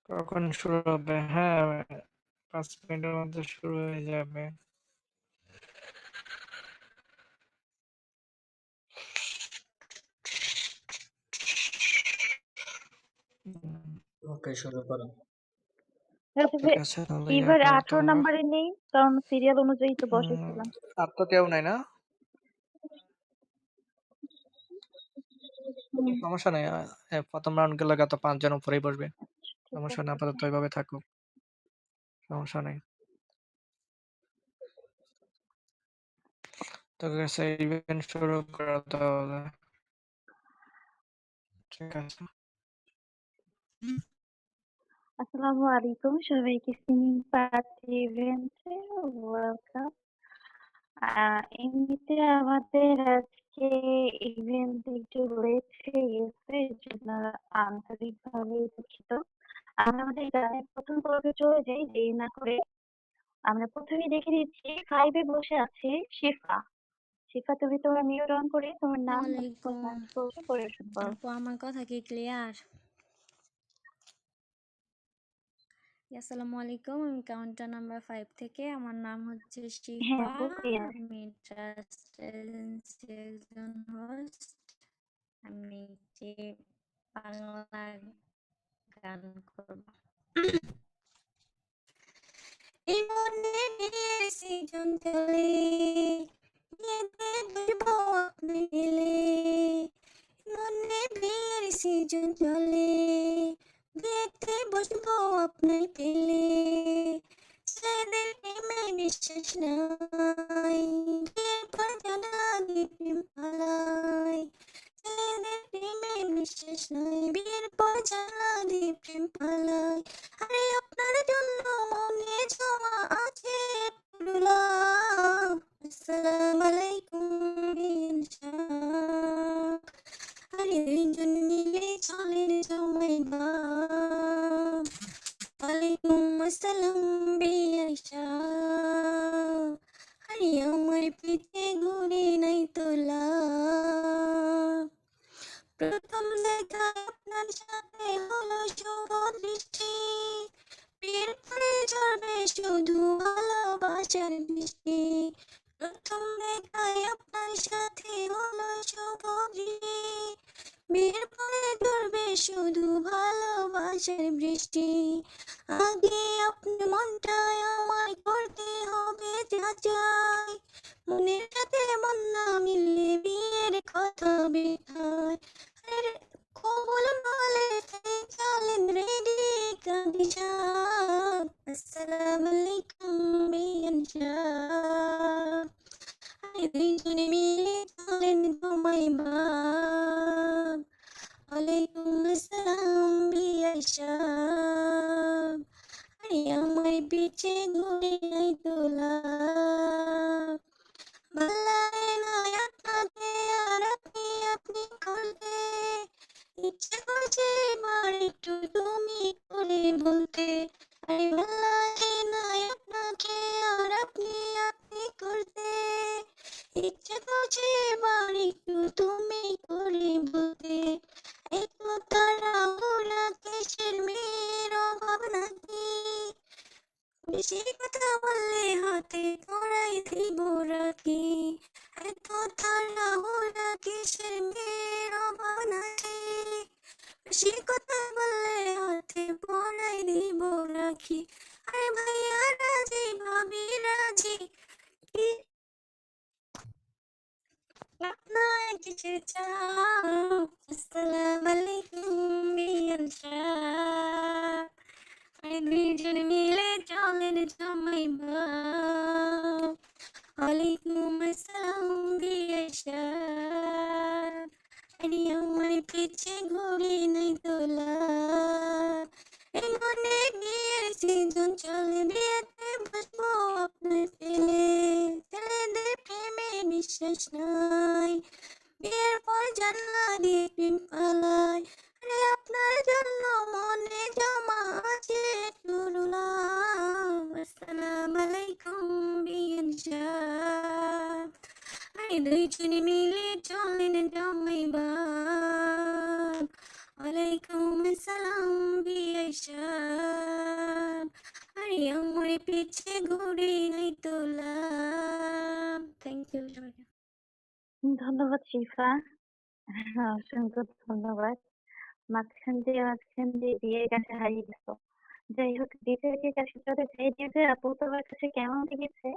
কখন শুরু হবে? হ্যাঁ 5 মিনিটের মধ্যে শুরু হয়ে যাবে। ওকে শুরু করো। ঠিক আছে তাহলে ইয়া এবার করো 18 তোমরা। নাম্বারে নেই, কারণ সিরিয়াল অনুযায়ী তো বসেছিলাম। আর তো কেউ নাই না, হুম, সমস্যা নাই। প্রথম রাউন্ড গেলে তো 5 জন উপরেই বসবে, ঠিক সমস্যা আছে। না, আপাতত ওইভাবে থাকুক, সমস্যা নেই। তো গেছে ইভেন্ট শুরু করা তাহলে। ঠিক আছে আসসালামু আলাইকুম, সবাইকে সিঙ্গিং পার্টি ইভেন্টে ওয়েলকাম। এমনিতে আমাদের আজকে ইভেন্ট একটু লেট হয়ে গেছে, এর জন্য আন্তরিকভাবে দুঃখিত। আমরা আমাদের গানের প্রথম পর্বে চলে যাই দেরি না করে। আমরা প্রথমেই দেখে নিচ্ছি 5 এ বসে আছে শিফা। শিফা, তুমি তোমার মিউট অন করে তোমার নাম ওয়ালাইকুম। সার্চ করবে, পরিবেশন করো। আপু আমার কথা কি ক্লিয়ার? আসসালামু আলাইকুম। আমি কাউন্টার নাম্বার 5 থেকে। আমার নাম হচ্ছে হ্যাঁ শিফা। আপু ক্লিয়ার। আমি ট্রাস্ট এজেন্সির একজন হোস্ট। আমি যে বাংলা গান করব। এই মনে বিয়ের সিজন চলে, বিয়েতে বসবো আপনি এলে। মনে বিয়ের সিজন চলে, বিয়েতে বসবো আপনায় পেলে। ছেলেদের প্রেমে বিশ্বাস নাই, বিয়ের পর জানা দিয়ে প্রেম পালায়। ছেলেদের প্রেমে বিশ্বাস নাই, বিয়ের পর জানা দিয়ে প্রেম পালায়। আরে আপনার জন্য মনে জমা আছে পুরুলাম। আসসালামু আলাইকুম বিন সাহেব। আরে দুইজন মিলে চলেন জমাই বাপ। ওয়ালাইকুম আসসালাম বিয়াই সাহেব। আরে আমার পিঠে ঘুরে নাই তো লাভ। প্রথম দেখা আপনার সাথে হলো শুভ দৃষ্টি, বিয়ের পরে ঝরবে শুধু ভালোবাসার বৃষ্টি। প্রথম দেখায় আপনার সাথে হলো শুভ দৃষ্টি, বিয়ের পরে ঝরবে শুধু ভালোবাসার বৃষ্টি। আগে আপনি মনটায় আমার করতে হবে যাচাই, মনের সাথে মন না মিললে বিয়ের কথা বেঠায়। কবুল বলে সেই চলেন রেডি কাঁদি সাহেব। আসসালামু আলাইকুম বিয়ান সাহেব। আরে দুইজনে মিলে চলেন জমাই বাপ। ওয়ালাইকুম আসসালাম বিয়াই সাহেব। আরে আমার পিছে ঘুরে নাই তো লাভ। ভাল্লাগে না আপনাকে আর আপনি আপনি করতে, ইচ্ছে করছে এবার একটু তুমি করে বলতে। আরে ভাল্লাগে না আপনাকে আর আপনি আপনি করতে, ইচ্ছে করছে এবার একটু তুমি করে বলতে। এত তাড়াহুড়া কিসের, মেয়ের অভাব নাকি? বেশি কথা বললে হাতে তোরাই দিব রাখি। এত তাড়াহুড়া কিসের, মেয়ের অভাব নাকি? বেশি কথা বললে হাতে পড়াই দিব রাখি। আরে ভাইয়া রাজি ভাবি রাজি, কি আপনার কিসের চাপ? আসসালামু আলাইকুম বিয়ান সাহেব। আরে দুইজন মিলে চলেন জমাই বাপ। ওয়ালাইকুম আসসালাম বিয়াই সাহেব। আরে আমার পিছে ঘুরে নাই তো লাভ। এই মনে বিয়ের সিজন চলে, বিয়েতে বসবো আপনার পেলে। ছেলেদের প্রেমে বিশ্বাস নাই, বিয়ের পর জানলা দিয়ে প্রেম পালায়। আরে আপনার জন্য মনে জমা আছে টুরুলাম। আসসালামু আলাইকুম বিয়ান সাহেব। আরে দুইজনে মিলে চলেন জমাই বাপ। ওয়ালাইকুম আসসালাম বিয়াই সাহেব। আরে আমার পিছে ঘুরে নাই তো লাভ। থ্যাংক ইউ সবাইকে। ধন্যবাদ শিফা। অসংখ্য ধন্যবাদ। মাঝখান দিয়ে বিয়ের কাছে হারিয়ে গেছো। যাই হোক দ্বিতীয় কাছে চলে যাই। দ্বিতীয় আপু তোমার কাছে কেমন লেগেছে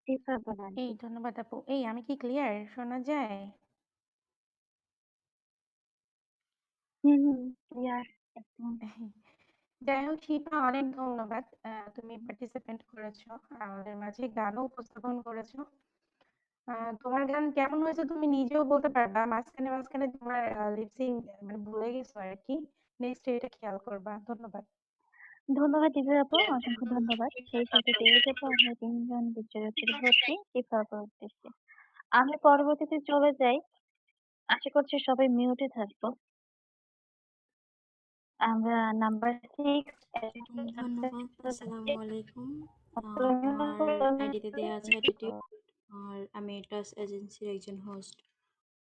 শিফা বলেন। এই ধন্যবাদ আপু। এই আমি কি ক্লিয়ার? শোনা যায়? ক্লিয়ার একদম। যাই হোক শিপা, অনেক ধন্যবাদ। তুমি পার্টিসিপেন্ট করেছো, আমাদের মাঝে গানও উপস্থাপন করেছো। তোমার গান কেমন হয়েছে তুমি নিজেও বলতে পারবা। মাঝখানে মাঝখানে তোমার লিপসিং মানে ভুলে গেছো আর কি। নেক্সট এটা খেয়াল করবা। ধন্যবাদ। ধন্যবাদ দিদি আপু, অসংখ্য ধন্যবাদ। সেই সাথে পেয়ে যাবো আমরা তিনজন বিজয়ীর ভর্তি শিফা আপুর উদ্দেশ্যে। আমি পরবর্তীতে চলে যাই। আশা করছি সবাই মিউটে থাকবো। আমরা নাম্বার 6 ধন্যবাদ। আসসালামু আলাইকুম। আমার আইডিতে দেয়া আছে অ্যাটিটিউড। আর আমি ট্রাস্ট এজেন্সির একজন হোস্ট।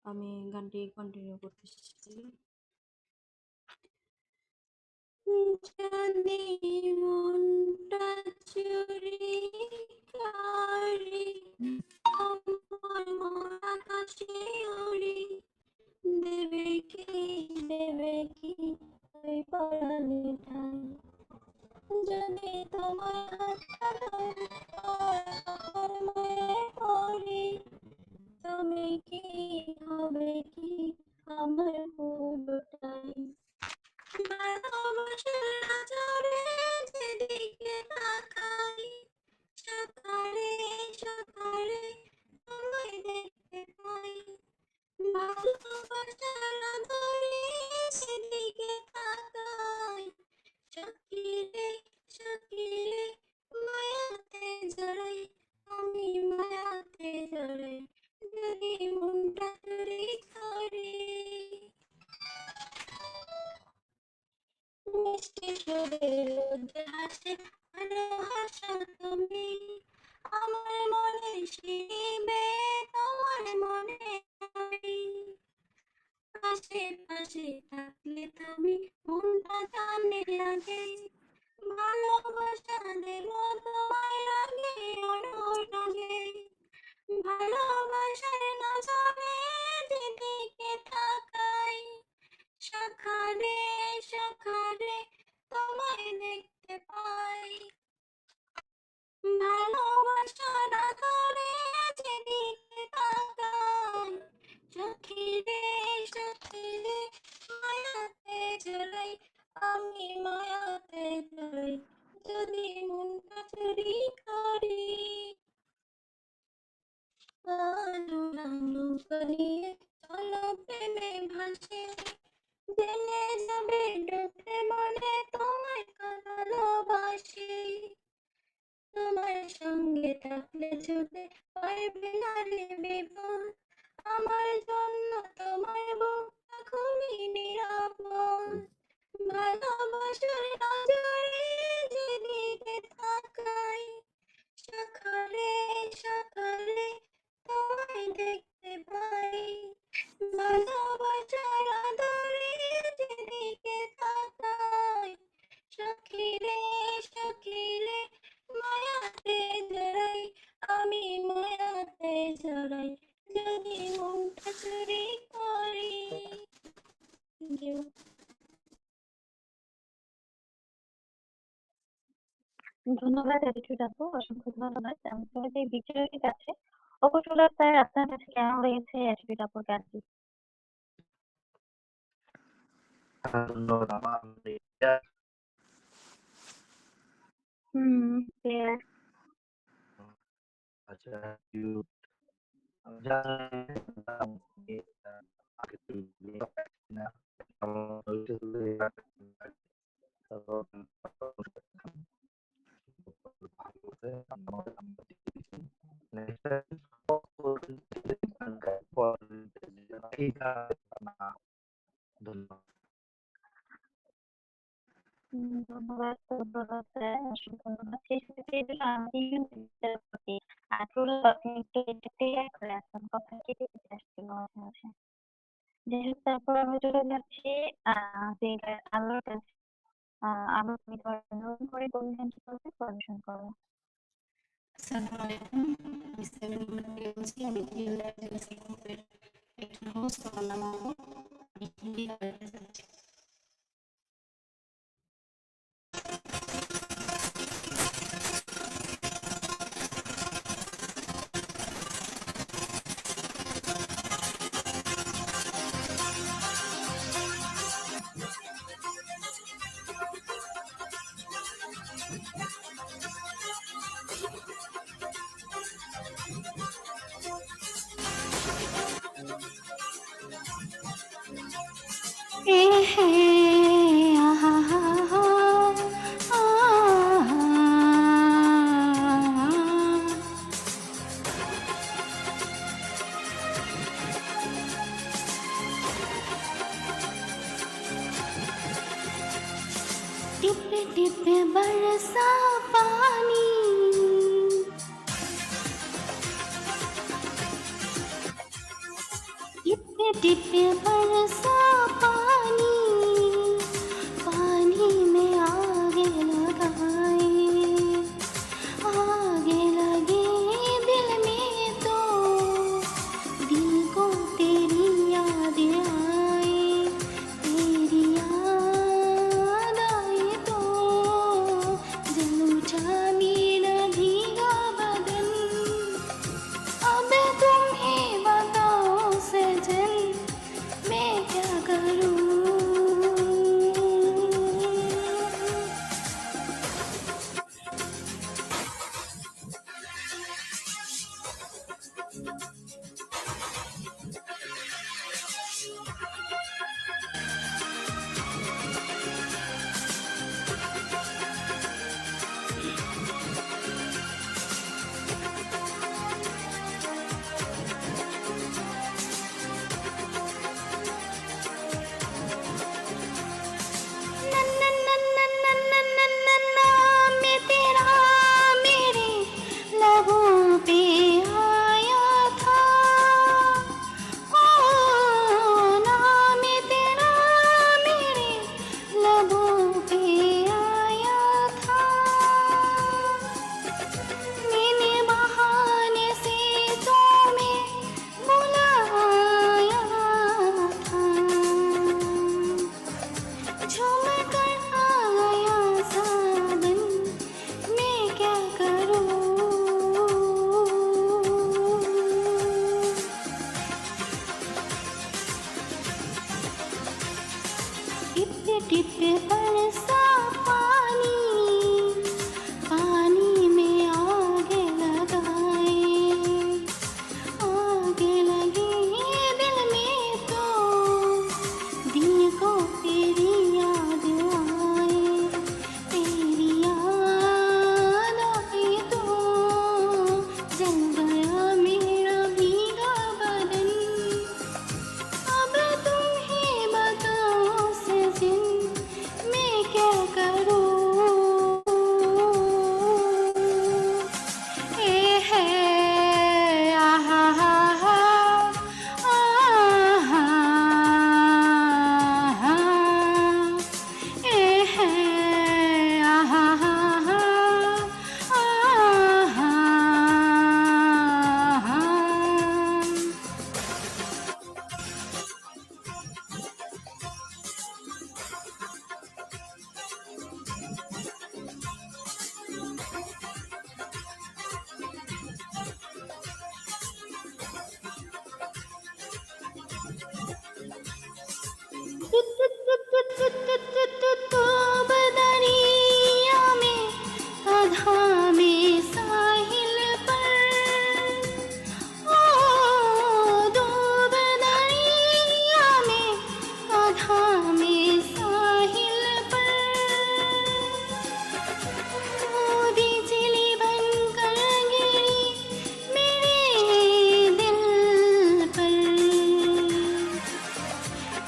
আমি গানটি কন্টিনিউ করতেছি। যদি মনটা চুরি করে আমার মন আকাশে ওড়ে, দেবে কি ওই পরাণে ঠাই। যদি তোমার হাতটা ধরে আমার মনে পড়ে, তুমি কি হবে কি আমার পুরোটাই। ভালোবাসার আঁচলে যেদিকে তাকাই, সকালে সকালে তোমায় দেখতে পাই। ভালোবাসার আঁচলে যেদিকে তাকাই, সখিরে সখিরে মায়াতে জড়াই, আমি মায়াতে জড়াই, যদি মনটা চুরি করে। মিষ্টি সুরের রোদে হাসে ভালো হাসো তুমি, আমার মনে শিবে তোমার মনে আমি। পাশে থাকলে তুমি মনটা টানে লাগে, ভালোবাসা দেব তোমায় রাগে অনুরাগে। ভালোবাসার নজরে যেদিকে তাকাই, সকালে সকালে তোমায় দেখতে পাই। ভালোবাসার আদরে যেদিকে তাকাই, সখিরে সখিরে মায়াতে জড়াই, আমি মায়াতে জড়াই, যদি মনটা চুরি করি। আলো নৌকা নিয়ে চলো প্রেমে ভাসে, জেনে যাবে ডুবতে মনে তোমায় ভালোবাসি। তোমার সঙ্গে থাকলে ছুটে পারবে না রে বিপদ, আমার জন্য তোমার বুকটা খুবই নিরাপদ। ভালোবাসার নজরে যেদিকে তাকাই, সকালে সকালে তোমায় দেখতে পাই। ভালোবাসার আদরে যেদিকে তাকাই, সখিরে সখিরে মায়াতে জড়াই, আমি মায়াতে জড়াই, যদি মনটা চুরি করি। Thank you. ধন্যবাদ অ্যাটিটিউড আপু, অসংখ্য ধন্যবাদ। আমাদের যে ভিডিওটি আছে অপসুলা স্যার আপনার কাছে কেমন লেগেছে অ্যাটিটিউড আপুর গানটি? ধন্যবাদ আমার ক্লিয়ার। আচ্ছা আমি জানি আগে না ধন্যবাদ। ধন্যবাদ স্যার, অসংখ্য ধন্যবাদ। শেষ পেয়ে দিলাম আমি কিন্তু বিচার করছি। আর পুরো আপনি একটু এটা ক্লিয়ার করে আসলাম, কথা কেটে কেটে আসছিল মাঝে মাঝে। যাই হোক, তারপর আমি চলে যাচ্ছি যে আল্লাহর কাছে। আবার তুমি নতুন করে কোন গানটি করবে পরিবেশন করো। আসসালামু আলাইকুম। আমি সেভেন থেকে বলছি। আমি হিন্দি গ্রুপের একজন হোস্ট। আমার নাম আম্মু। আমি হিন্দি গাইতে যাচ্ছি। टिप टिप बरसा पानी, टिप टिप बरसा पानी, पानी में टिप बरसा पानी, पानी में आग लगाए, आग लगे दिल में तो दिल को तेरी याद आए, तेरी याद आई तो जल गया मेरा भीगा बदन। अब तुम ही बताओ सजन मैं क्या करूं। ए है आहा हा हा आहा हा, ए है आहा हा हा आहा हा। तो बदरिया में अधा में साहिल पर, ओ दो बदरिया में अधा में साहिल पर, ओ बिजली बनकर गिरी मेरे दिल पर।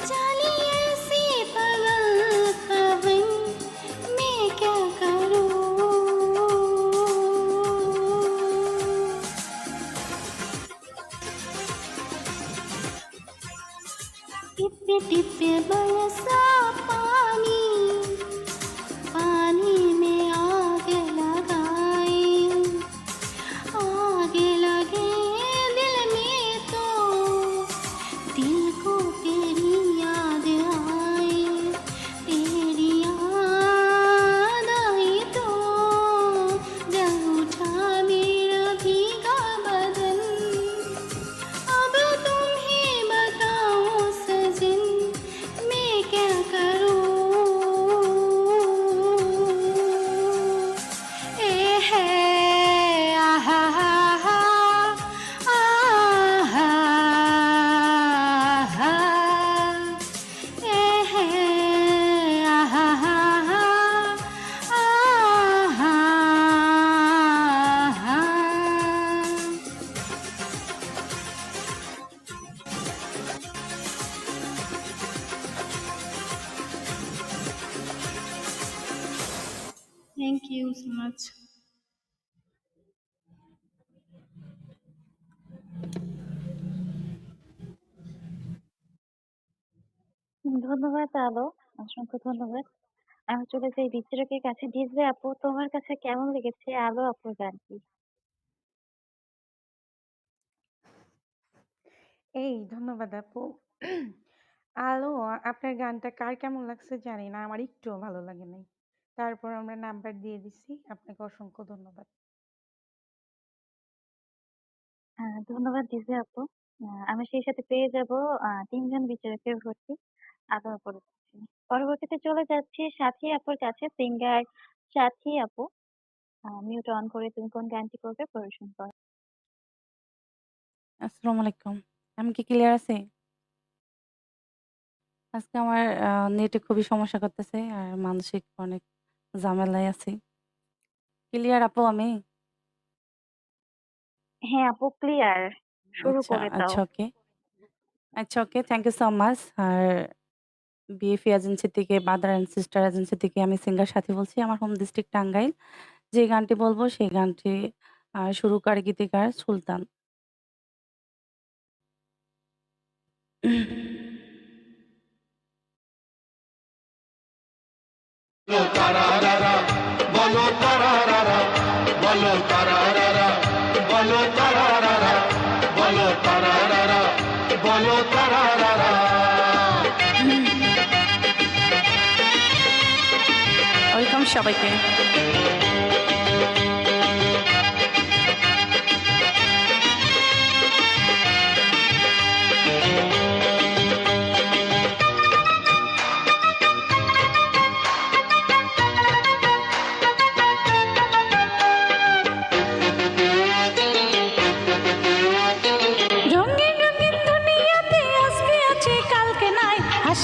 जाने ऐसी पगल पवन मैं क्या करूं। टिप टिप बरसा पानी, पानी में आग लगाए, आग लगे दिल में तो दिल को तेरी याद आए, तेरी याद आई तो जल उठा मेरा भीगा बदन। अब तुम ही बताओ सजन मैं क्या करूं। ए है आहा हा हा आहा हा, ए है आहा हा हा आहा हा। Thank you so much. ধন্যবাদ আলো, অসংখ্য ধন্যবাদ। আমি চলে যাই বিচারকের কাছে। ডিজে আপু, তোমার কাছে কেমন লেগেছে আলো আপুর গানটি? এই ধন্যবাদ আপু। আলো, আপনার গানটা কার কেমন লাগছে জানি না, আমার একটুও ভালো লাগে নাই। তারপর আমরা নাম্বার দিয়ে দিছি। আপনাকে অসংখ্য ধন্যবাদ। ধন্যবাদ ডিজে আপু। আমি সেই সাথে পেয়ে যাব ৩ জন বিচারকের ভর্তি আলো আপুর কাছে। পরবর্তীতে চলে যাচ্ছি সাথী আপুর কাছে। সিঙ্গার সাথী আপু, মিউট অন করে তুমি কোন গানটি করবে পরিবেশন করো। আসসালামু আলাইকুম। আমি কি ক্লিয়ার আছি? আজকে আমার নেটে খুবই সমস্যা করতেছে আর মানসিক অনেক ঝামেলায় আছি। ক্লিয়ার আপু আমি? হ্যাঁ আপু, ক্লিয়ার। শুরু আচ্ছা, করে দাও। আচ্ছা ওকে। আচ্ছা okay, thank you so much. আর বিএফি এজেন্সি থেকে, বাদার অ্যান্ড সিস্টার এজেন্সি থেকে আমি সিঙ্গার সাথী বলছি। আমার হোম ডিস্ট্রিক্ট টাঙ্গাইল। যে গানটি বলবো সেই গানটি সুরকার গীতিকার সুলতান। ওয়েলকাম সবাইকে।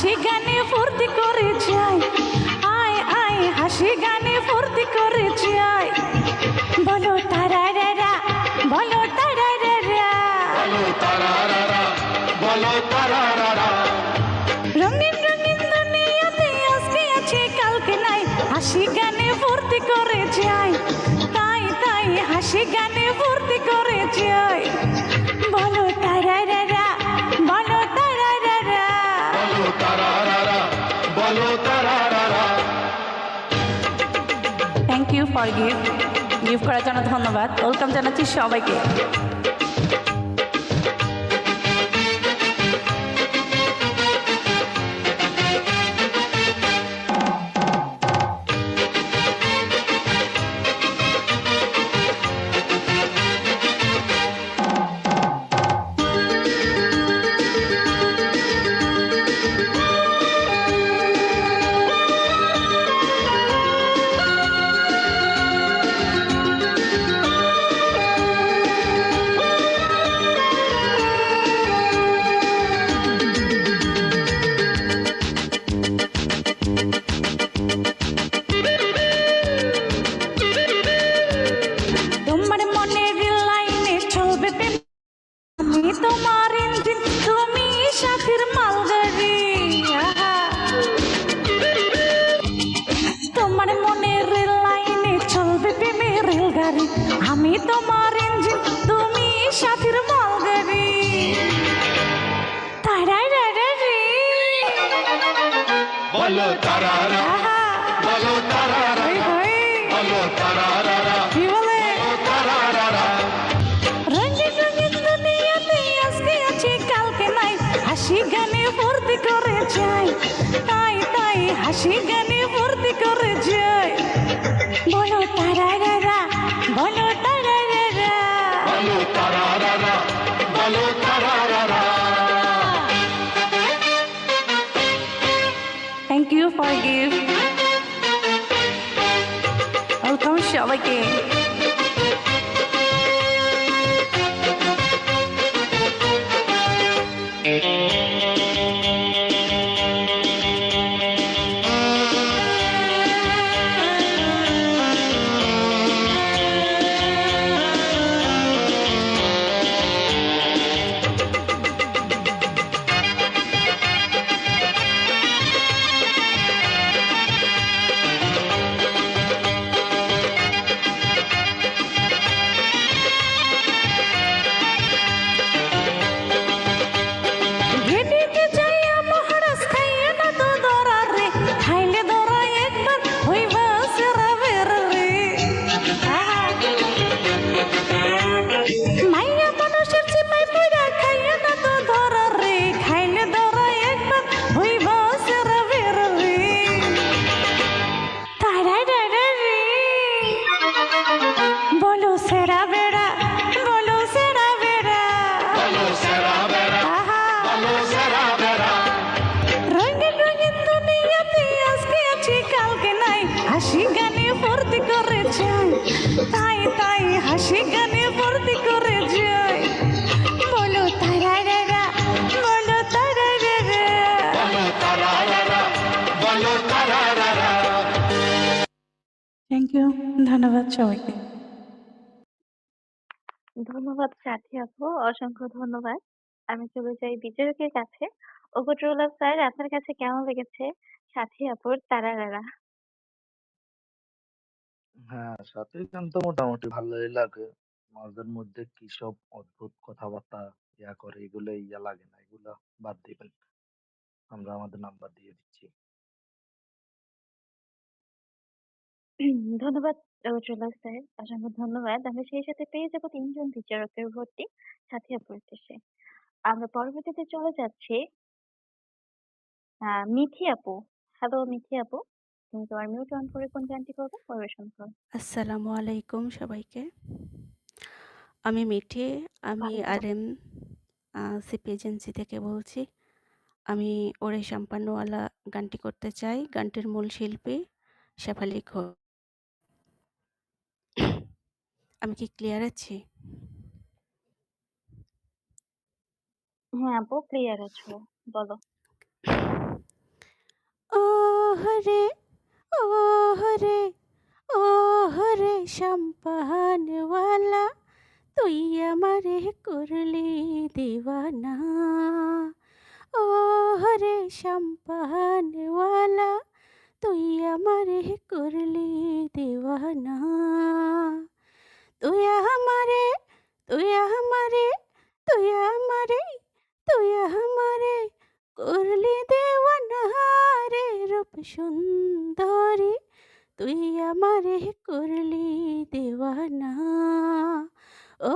হাসি গানে ফুর্তি করে যাই, আয় আয় হাসি গানে ফুর্তি করে যাই, বলো তারারারা, বলো তারারারা, রঙিন রঙিন দুনিয়াতে আজকে আছে কালকে নাই, হাসি গানে ফুর্তি করে যাই, তাই তাই হাসি গানে ফুর্তি করে যাই, বলো তারারারা, বলো তারারারা। থ্যাংক ইউ ফর গিফট করার জন্য ধন্যবাদ। ওয়েলকাম জানাচ্ছি সবাইকে। তোমার মনের লাইনে চলবে প্রেম, আমি তোমার ইঞ্জিন, তুমি সাথীর মালগাড়ি। আহা। তোমার মনের লাইনে চলবে প্রেমের রেলগাড়ি, আমি তোমার ইঞ্জিন, তুমি সাথীর মালগাড়ি। তারারারারি। আহা। হই হই। কি বলে? রঙিন রঙিন দুনিয়াতে আজকে আছে কালকে নাই, হাসি গানে ফুর্তি করে যাই, তাই তাই হাসি গানে ফুর্তি করে যাই, বলো তারারারা, বলো তারারারা। Thank you for gift. Welcome সবাইকে। ঘেটিতে যাইয়া মহারাজ খাইয়া না তো দরা রে, খাইলে দরা একবার হইবা সেরা বের রে। আহা। মাইয়া মানুষের চিপাই পইরা খাইয়া না তো দরা রে, খাইলে দরা একবার হইবা সেরা বের রে। তারারারারি। বলো সেরা বেড়া, বলো সেরা বেড়া। আহা। রঙিন রঙিন দুনিয়াতে আজকে আছে কালকে নাই, হাসি গানে ফুর্তি করে যাই, তাই তাই হাসি গানে ফুর্তি করে যাই, বলো তারারারা, বলো তারারারা। থ্যাংক ইউ, ধন্যবাদ সবাইকে। ধন্যবাদ সাথী আপু, অসংখ্য ধন্যবাদ। আমি চলে যাই বিচারকের কাছে। ওগো স্যার, আপনার কাছে কেমন লেগেছে সাথী আপুর তারারারা? হ্যাঁ, সাথী গান তো মোটামুটি ভালোই লাগে। মাঝের মধ্যে কি সব অদ্ভুত কথাবার্তা করে, এগুলো ইয়া লাগে না, এগুলো বাদ দিবেন। আমরা আমাদের নাম্বার দিয়ে দিচ্ছি। ধন্যবাদ ওগো স্যার, অসংখ্য ধন্যবাদ। আমরা সেই সাথে পেয়ে যাবো ৩ জন বিচারকের ভোটটি সাথী আপুর উদ্দেশ্যে। আমরা পরবর্তীতে চলে যাচ্ছি মিথি আপু। হ্যালো মিথি আপু, তুমি তোমার মিউট অন করে কোন গানটি করবে পরিবেশন করো? আসসালামু আলাইকুম সবাইকে। আমি মিঠি, আমি ওয়ালাইকুম আরএম সিপি এজেন্সি থেকে বলছি। আমি ওরে শাম্পানওয়ালা গানটি করতে চাই। গানটির মূল শিল্পী শেফালি ঘোষ। আমি কি ক্লিয়ার আছি? হ্যাঁ আপু, ক্লিয়ার আছো, বলো। হরে ও হরে ও হরে সম্পানওয়ালা তুই আমারে করলি দিওয়ানা ও হরে সম্পানওয়ালা তুই আমারে করলি দিওয়ানা তুই আমারে তুই আমারে তুই আমারে তুই আমারে করলি দেওয়ানা রে রূপ সুন্দরী তুই আমারে করলি দেওয়ানা ও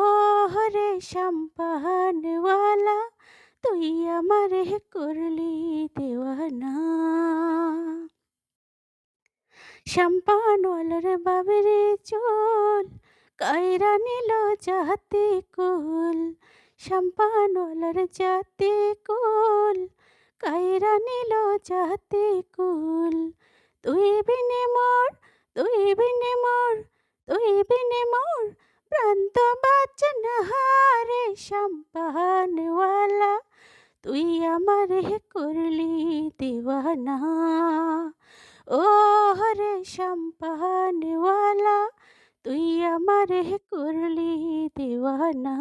হরে সম্পানওয়ালা তুই আমারে করলি দেওয়ানা সম্পানওয়ালার বাবরে চুল কায়রা নিল জাতি কুল সম্পানওয়ালার জাতি কুল কায়রা নিল জাতি কুল তুই বিনে মোর তুই বিনে মোর তুই বিনে মোর প্রান্ত বাঁচনা হারে সম্পানওয়ালা তুই আমারে করলি দিওয়ানা ও হরে সম্পানওয়ালা তুই আমারে করলি দিওয়ানা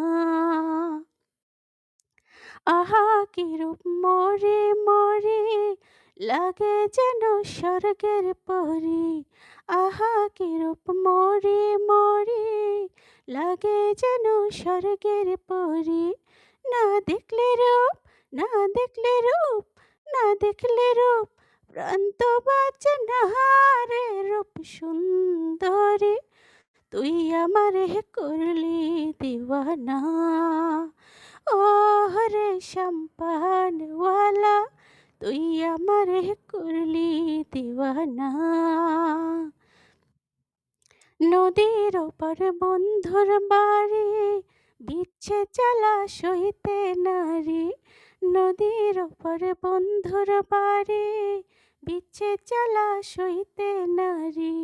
আহা কি রূপ মোরে মোরে লাগে যেন স্বর্গের পরি আহা কি রূপ মোরে মোরে লাগে যেন স্বর্গের পরি না দেখলে রূপ না দেখলে রূপ না দেখলে রূপ প্রান্ত বাঁচনা হারে রূপ সুন্দরী তুই আমারে করলি দিওয়ানা ও হরে সম্পানওয়ালা তুই আমারে করলি দিওয়ানা নদীর ওপার বন্ধুর বাড়ি বিচ্ছে চালা সইতে নারী নদীর ওপার বন্ধুর বাড়ি বিচ্ছে চালা সইতে নারী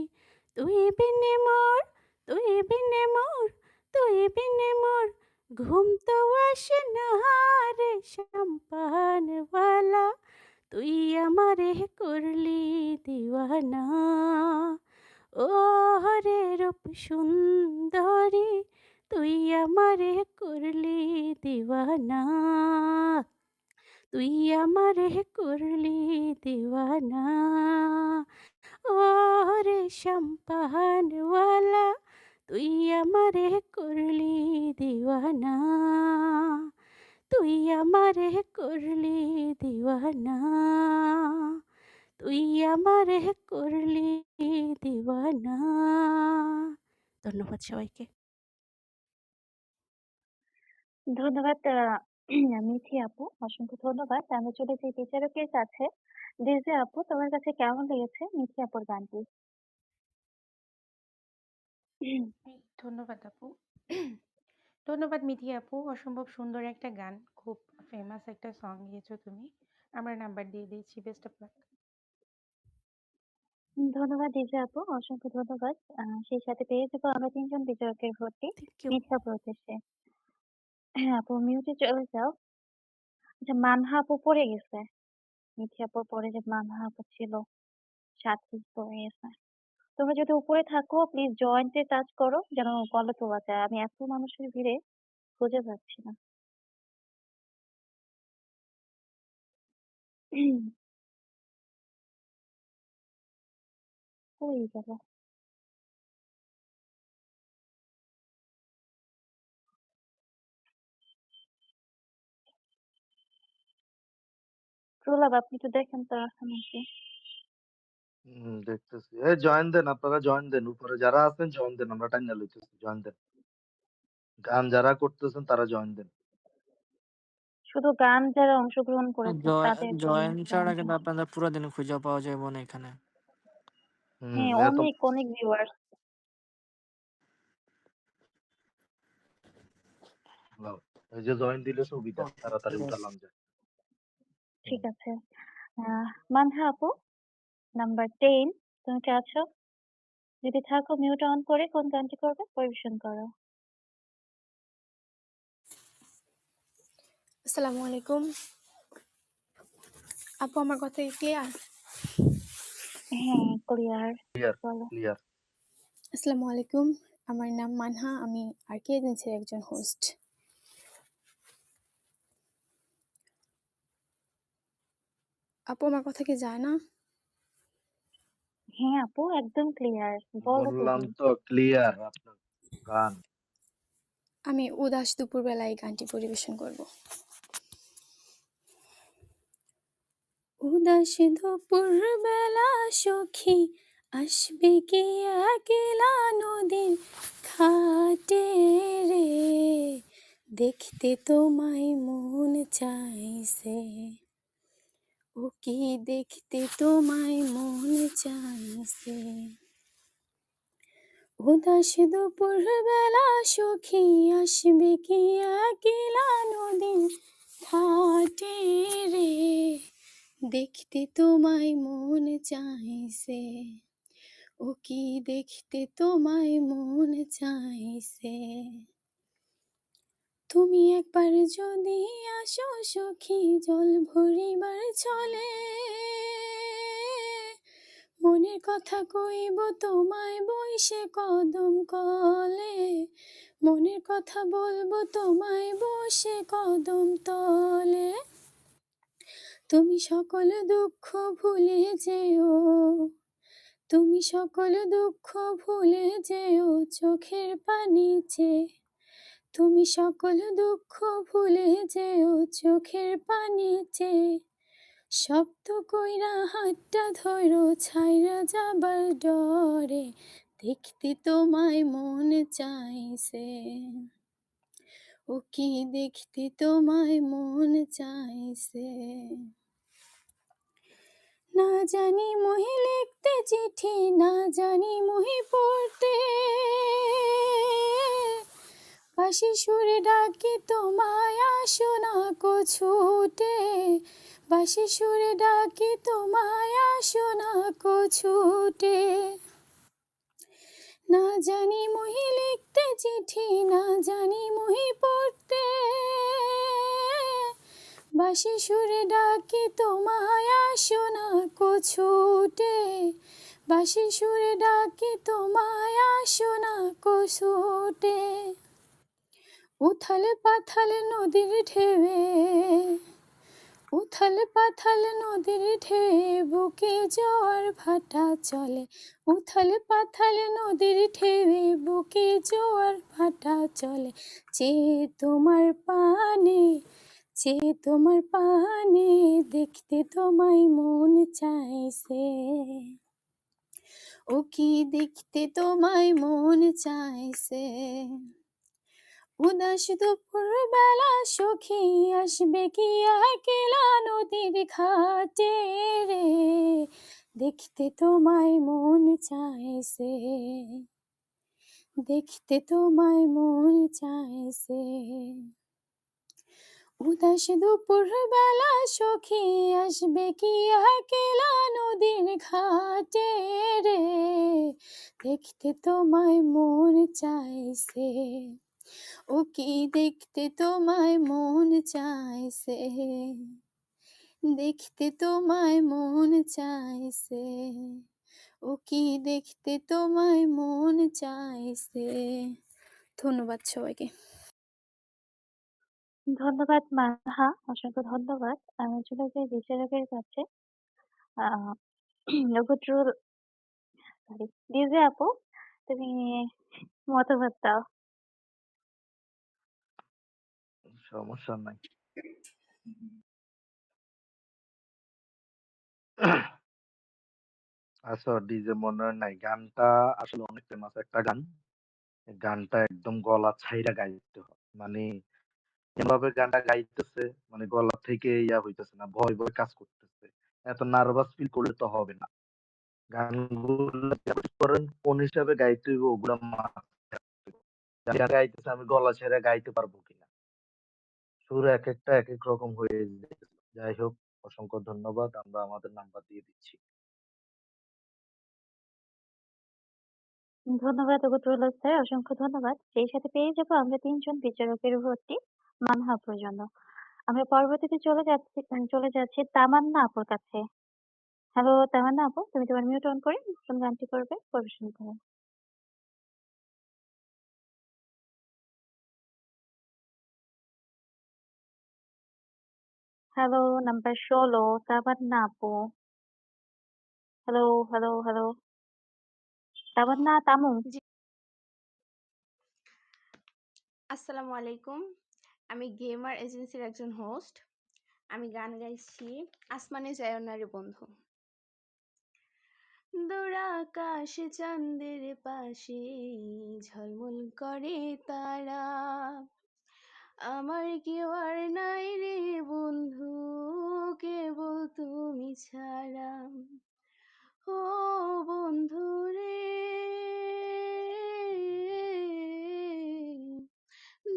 তুই বিনে মোর তুই বিনে মোর তুই বিনে মোর ঘুম তো আসে না রে সম্পানওয়ালা তুই আমারে করলি দিওয়ানা ও হরে রূপ সুন্দরী তুই আমারে করলি দিওয়ানা তুই আমারে করলি দিওয়ানা ও হরে সম্পানওয়ালা তুই আমারে করলি দিওয়ানা তুই আমারে করলি দিওয়ানা তুই আমারে করলি দিওয়ানা ধন্যবাদ সবাইকে ধন্যবাদ মিঠি আপু, অসংখ্য ধন্যবাদ। আমি চলে যাই বিচারকের কাছে। ডিজে আপু, তোমার কাছে কেমন লেগেছে মিঠি আপুর গানটি? ধন্যবাদ আপু। ধন্যবাদ মিঠি আপু, অসম্ভব সুন্দর একটা গান, খুব ফেমাস একটা সং গেয়েছো তুমি। আমরা নাম্বার দিয়ে দিয়েছি, বেস্ট অফ লাক। ধন্যবাদ ডিজে আপু, অসংখ্য ধন্যবাদ। সেই সাথে পেয়ে যাবো আমরা ৩ জন বিচারকের ভোটটি থ্যাংক ইউ মিঠি আপুর উদ্দেশ্যে। হ্যাঁ আপু, মিউটে চলে যাও। আচ্ছা, মানহা আপু পড়ে গেছে। মিঠি আপুর পরে যে মানহা আপু ছিল, ৭ পিস পড়ে গেছে। তোমরা যদি উপরে থাকো প্লিজ জয়েন্টে টাচ করো যেন কলে তোলা যায়। আমি এত মানুষের ভিড়ে খুঁজে পাচ্ছি না। কই গেল? প্রলাপ আপনি একটু দেখেন তো আছে নাকি? দেখতেছি। এই জয়েন দেন, আপনারা জয়েন দেন। উপরে যারা আছেন জয়েন দেন। আমরা টাইনা লইতেছি। জয়েন দেন। গান যারা করতেছেন তারা জয়েন দেন। শুধু গান যারা অংশগ্রহণ করেছে তাদের জয়েন ছাড়া জয়েন কিন্তু আপনাদের পুরো দিন খুঁজে পাওয়া যাবে না এখানে। হ্যাঁ, এত অনেক অনেক ভিউয়ার্স। ভালো। এই যে জয়েন দিলে ছবি দেন। তাড়াতাড়ি ঠিক আছে। উঠালাম যায়। ঠিক আছে। মানহা আপু, নাম্বার 10, তুমি কি আছো? যদি থাকো মিউট অন করে কোন গানটি করবে পরিবেশন করো। আসসালামু আলাইকুম। আপু আমার কথা ক্লিয়ার? হ্যাঁ, ক্লিয়ার। ক্লিয়ার, বলো। ক্লিয়ার। আসসালামু আলাইকুম। আমার নাম মানহা। আমি আরকি এজেন্সির একজন হোস্ট। আপু আমার কথা কি যায় না? হ্যাঁ আপু, একদম ক্লিয়ার। বলো বললাম তুমি। তো ক্লিয়ার আপনার গান। আমি উদাস দুপুরবেলায় এই গানটি পরিবেশন করব। উদাস দুপুরবেলা সখী আসবে কি একলা নদীর ঘাটে রে, দেখতে তোমায় মন চাইছে, ও কি দেখতে তোমায় মন চাইছে। উদাস দুপুরবেলা সখী আসবে কি একলা নদীর ঘাটে রে, দেখতে তোমায় মন চাইছে, ও কি দেখতে তোমায় মন চাইছে। তুমি একবার যদি আসো সখী জল ভরিবার ছলে, মনের কথা কইব তোমায় বইসে কদম কলে, মনের কথা বলবো তোমায় বসে কদম তলে। তুমি সকল দুঃখ ভুলে যেও, তুমি সকল দুঃখ ভুলে যেও চোখের পানিতে, তুমি সকল দুঃখ ভুলে যেও চোখের পানিতে। শক্ত কইরা হাতটা ধরো ছাইরা যাবার ডরে, দেখতে তোমায় মন চাইছে, ও কি দেখতে তোমায় মন চাইছে। না জানি মহি লিখতে চিঠি, না জানি মহি পড়তে, বাঁশি সুরে ডাকি তোমায় আসো না কো ছুটে, বাঁশি সুরে ডাকি তোমায় আসো না কো ছুটে। না জানি মহি লিখতে চিঠি, না জানি মহি পড়তে, বাঁশি সুরে ডাকি তোমায় আসো না কো ছুটে, বাঁশি সুরে ডাকি তোমায় আসো না কো ছুটে। উথাল পাথাল নদীর ঢেউয়ে, উথাল পাথাল নদীর ঢেউয়ে বুকে জোয়ার ভাটা চলে, উথাল পাথাল নদীর ঢেউয়ে বুকে জোয়ার ভাটা চলে। চেয়ে তোমার পানে, চেয়ে তোমার পানে, দেখতে তোমায় মন চাইছে, ও কি দেখতে তোমায় মন চাইছে। উদাস দুপুর বেলা সখী আসবে কি একলা নদীর ঘাটে রে, দেখতে তোমায় মন চাইছে, দেখতে তোমায় মন চাইছে। উদাস দুপুর বেলা সখী আসবে কি একলা নদীর ঘাটে রে, দেখতে তোমায় মন চাইছে, ও কি দেখতে তোমায় মন চাইছে, দেখতে তোমায় মন চাইছে, ও কি দেখতে তোমায় মন চাইছে। ধন্যবাদ সবাইকে। ধন্যবাদ মানহা, অসংখ্য ধন্যবাদ। আমি চলে যাই বিচারকের কাছে। আহ নক্ষত্রুল, সরি, ডিজে আপু, তুমি মতামত দাও। সমস্যা নাই। আচ্ছা ডিজে মনে হয় নাই। গানটা আসলে অনেক ফেমাস একটা গান। গানটা একদম গলা ছাইড়া গাইতে হয়। মানে এমনভাবে গানটা গাইতেছে মানে গলা থেকে ইয়া হইতেছে না, ভয়, ভয় কাজ করতেছে। এত নার্ভাস ফিল করলে তো হবে না। গানগুলো করেন কোন হিসাবে গাইতে হইব ওগুলা মাথায় রাখতে হবে। যারা গাইতেছে আমি গলা ছেড়ে গাইতে পারবো কিনা। সুর একেকটা একেক রকম হয়ে যায়। যাই হোক অসংখ্য ধন্যবাদ। আমরা আমাদের নাম্বার দিয়ে দিচ্ছি। ধন্যবাদ নক্ষত্রুল স্যার, অসংখ্য ধন্যবাদ। সেই সাথে পেয়ে যাবো আমরা ৩ জন বিচারকের ভর্তি মানহা আপুর জন্য। আমরা পরবর্তীতে চলে যাচ্ছি তামান্না আপুর কাছে। হ্যালো তামান্না আপু, তুমি তোমার মিউট অন করে নতুন গানটি করবে, পরিবেশন করো। হ্যালো নাম্বার 16 তামান্না আপু। Hello, hello, hello. Tamanna Tamu. জি, আসসালামু আলাইকুম। আমি গেমার এজেন্সির একজন হোস্ট। আমি গান গাইছি আসমানে যায় না রে বন্ধু। দূর আকাশে চাঁদের পাশে ঝলমল করে তারা, আমার কেউ আর নাই রে বন্ধু, কেবল তুমি ছাড়া। ও বন্ধু রে,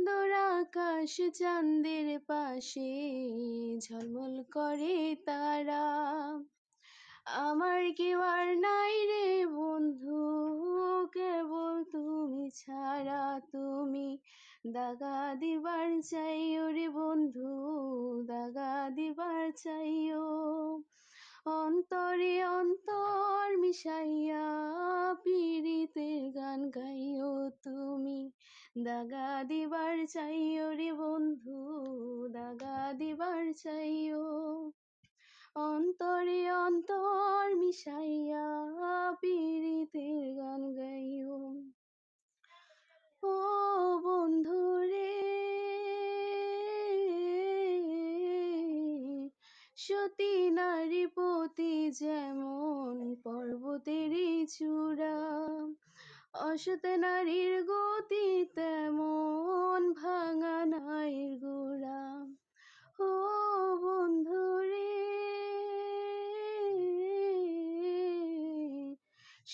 দূর আকাশ চাঁদের পাশে ঝলমল করে তারা, আমার কেউ আর নাই রে বন্ধু, কেবল তুমি ছাড়া। তুমি দাগা দিবার চাইও রে বন্ধু, দাগা দিবার চাইও, অন্তরে অন্তর মিশাইয়া পীড়িতের গান গাইও। তুমি দাগা দিবার চাইও রে বন্ধু, দাগা দিবার চাইও, অন্তরে অন্তর মিশাইয়া পীড়িতের গান গাইও। ও বন্ধু রে, সতী নারী পতি যেমন পর্বতেরই চূড়া, অসত নারীর গতি তেমন ভাঙা নাইর গোড়া। ও বন্ধু রে,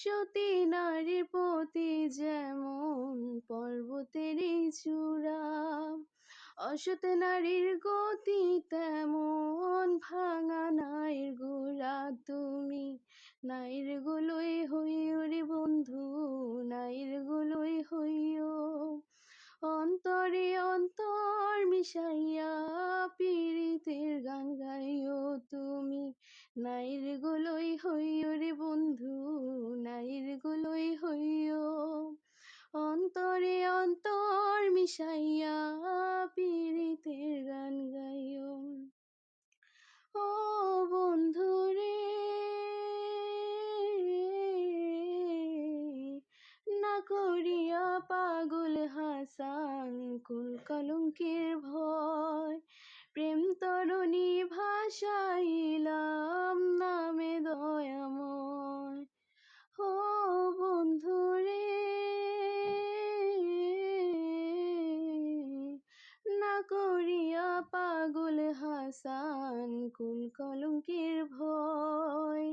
সতী নারীর পতি যেমন পর্বতেরই চূড়া, অসত নারীর গতি তেমন ভাঙা নাইর গোড়া। তুমি নাইর গুলোই হইও রে বন্ধু, নাইর গুলোই হইও, অন্তরে অন্তর মিশাইয়া পীড়িতের গান গাইও। তুমি নাইর গুলোই হইও রে বন্ধু, নাইর গুলোই হইও, অন্তরে অন্তর মিশাইয়া পীড়িতের গান গাইও। ও বন্ধু রে, না করিয়া পাগল হাসান কুল কলঙ্কের ভয়, প্রেম তরণী ভাসাইলাম নামে দয়াময়। ও বন্ধু রে, না করিয়া পাগল হাসান কুল কলঙ্কের ভয়,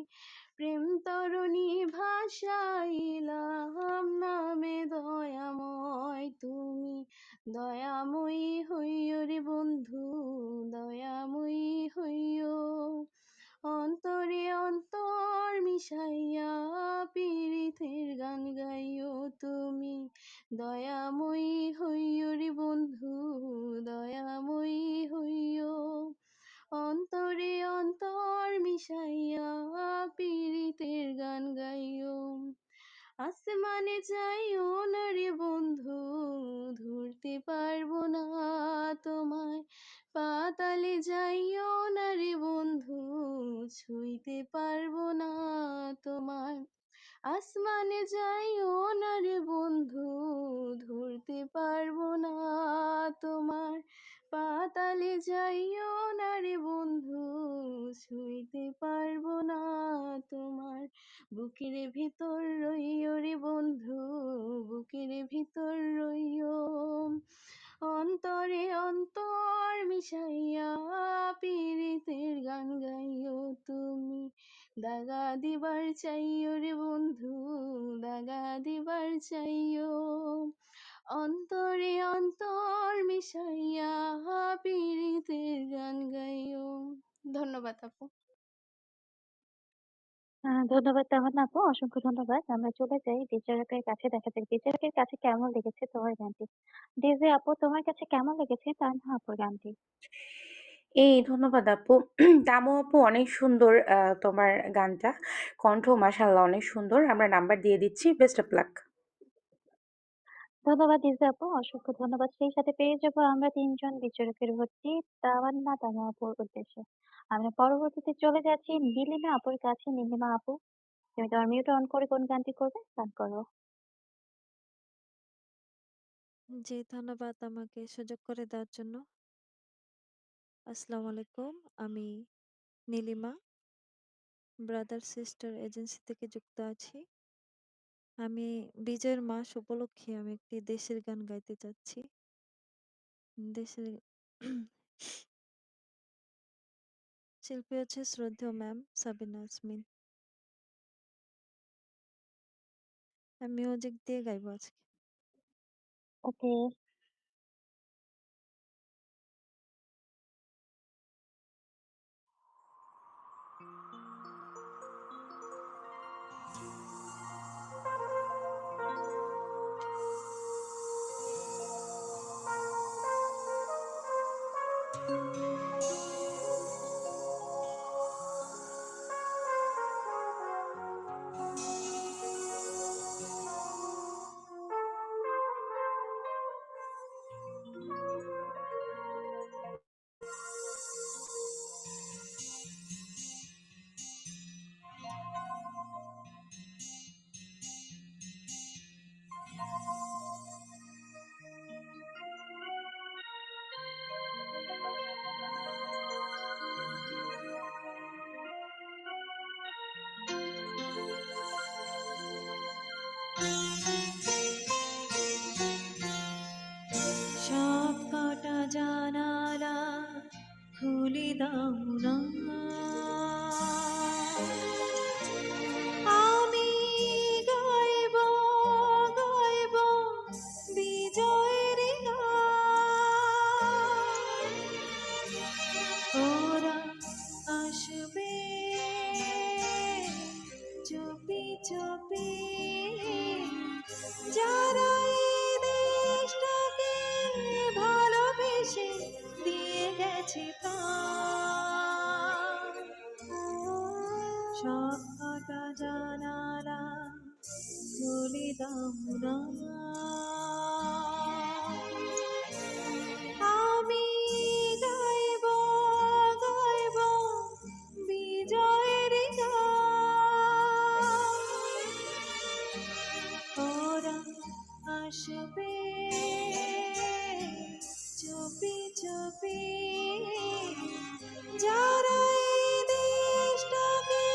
প্রেম তরণী ভাসাইলাম নামে দয়াময়। তুমি দয়াময়ী হইও রে বন্ধু, দয়াময়ী হইও, অন্তরে অন্তর মিশাইয়া পীড়িতের গান গাইও। তুমি দয়াময়ী হইও রে বন্ধু, দয়াময়ী হইও, অন্তরে অন্তর মিশাইয়া পীড়িতের গান গাইও। আসমানে যাইও না রে বন্ধু, ধরতে পারবো না তোমায়, পাতালে যাইও না রে বন্ধু, ছুঁইতে পারবো না তোমায়। আসমানে যাইও না রে বন্ধু, ধরতে পারবো না তোমার, পাতালে যাইও না রে বন্ধু, ছুঁইতে পারবো না তোমার। বুকের ভিতর রইও রে বন্ধু, বুকের ভিতর রইও, অন্তরে অন্তর মিশাইয়া পীড়িতের গান গাইও। তুমি দাগা দিবার চাইও রে বন্ধু, দাগা দিবার চাইও, অন্তরে অন্তর মিশাইয়া পীড়িতের গান গাইও। ধন্যবাদ আপু। ধন্যবাদ তামান্না আপু, অসংখ্য ধন্যবাদ। আমরা চলে যাই বিচারকের কাছে, দেখা যাক বিচারকের কাছে কেমন লেগেছে তোমার গানটি। ডিজে আপু, তোমার কাছে কেমন লেগেছে তানহা আপুর গানটি? ধন্যবাদ আপু। তামু আপু অনেক সুন্দর তোমার গানটা। কণ্ঠ মাশাআল্লাহ অনেক সুন্দর। আমরা নাম্বার দিয়ে দিচ্ছি। Best of luck. ধন্যবাদ ইজা আপু, অসংখ্য ধন্যবাদ। সেই সাথে পেয়ে যাবো আমরা ৩ জন বিচরকের ভর্তি তাওয়ান্না তামু আপুর উদ্দেশ্যে। আমরা পরবর্তীতে চলে যাচ্ছি নীলিমা আপুর কাছে। নীলিমা আপু, তুমি তোমার মিউট অন করে কোন গানটি করবে? গান করো। জি, ধন্যবাদ আমাকে সুযোগ করে দেওয়ার জন্য। আসসালামু আলাইকুম। আমি নীলিমা ব্রাদার সিস্টার এজেন্সি থেকে যুক্ত আছি। আমি বিজয়ের মাস উপলক্ষে আমি একটি দেশের গান গাইতে চাচ্ছি। দেশের শিল্পী হচ্ছে শ্রদ্ধেয় ম্যাম সাবিনা ইয়াসমিন। আমি মিউজিক দিয়ে গাইবো আজকে। ওকে। সব কটা জানালা খুলে দাও না, আমি গাইব গাইব বিজয়ের গান। ওরা আসবে চুপি চুপি, যারা এই দেশটাকে ভালোবেসে দিয়ে গেছে প্রাণ। সব কটা জানালা খুলে দাও না, আমি গাইব গাইব বিজয়ের গান। ওরা আসবে চুপি চুপি, যারা এই দেশটাকে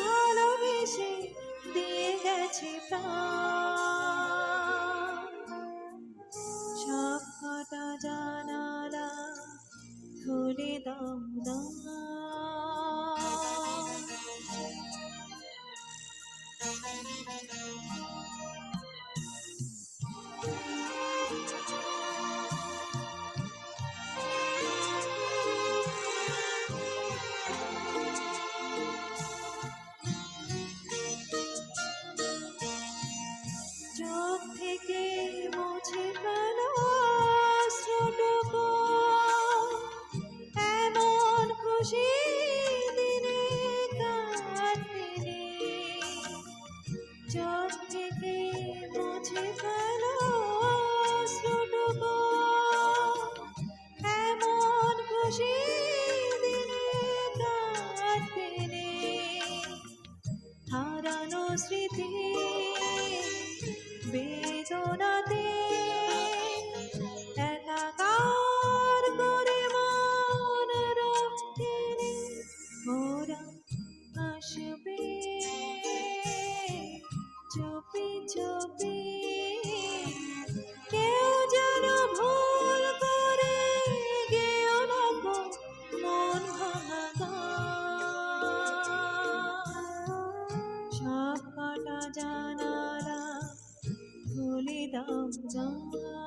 ভালোবেসে দিয়ে গেছে প্রাণ। সব কটা জানালা খুলে দাও না। চোখ থেকে মুছে ফেলো অশ্রুটুকু, এমন খুশি দিনে কাটতে নেই। চোখ থেকে মুছে ফেলো অশ্রুটুকু, এমন খুশি দিনে কাটতে নেই। হারানো স্মৃতি বেদনাতে একাকার করে মন রাখতে নেই। ওরা আসবে চুপি চুপি, কেউ যেন ভুল করে গেও না গো মন ভাঙা গান। সব কটা জানালা খুলে দাও না।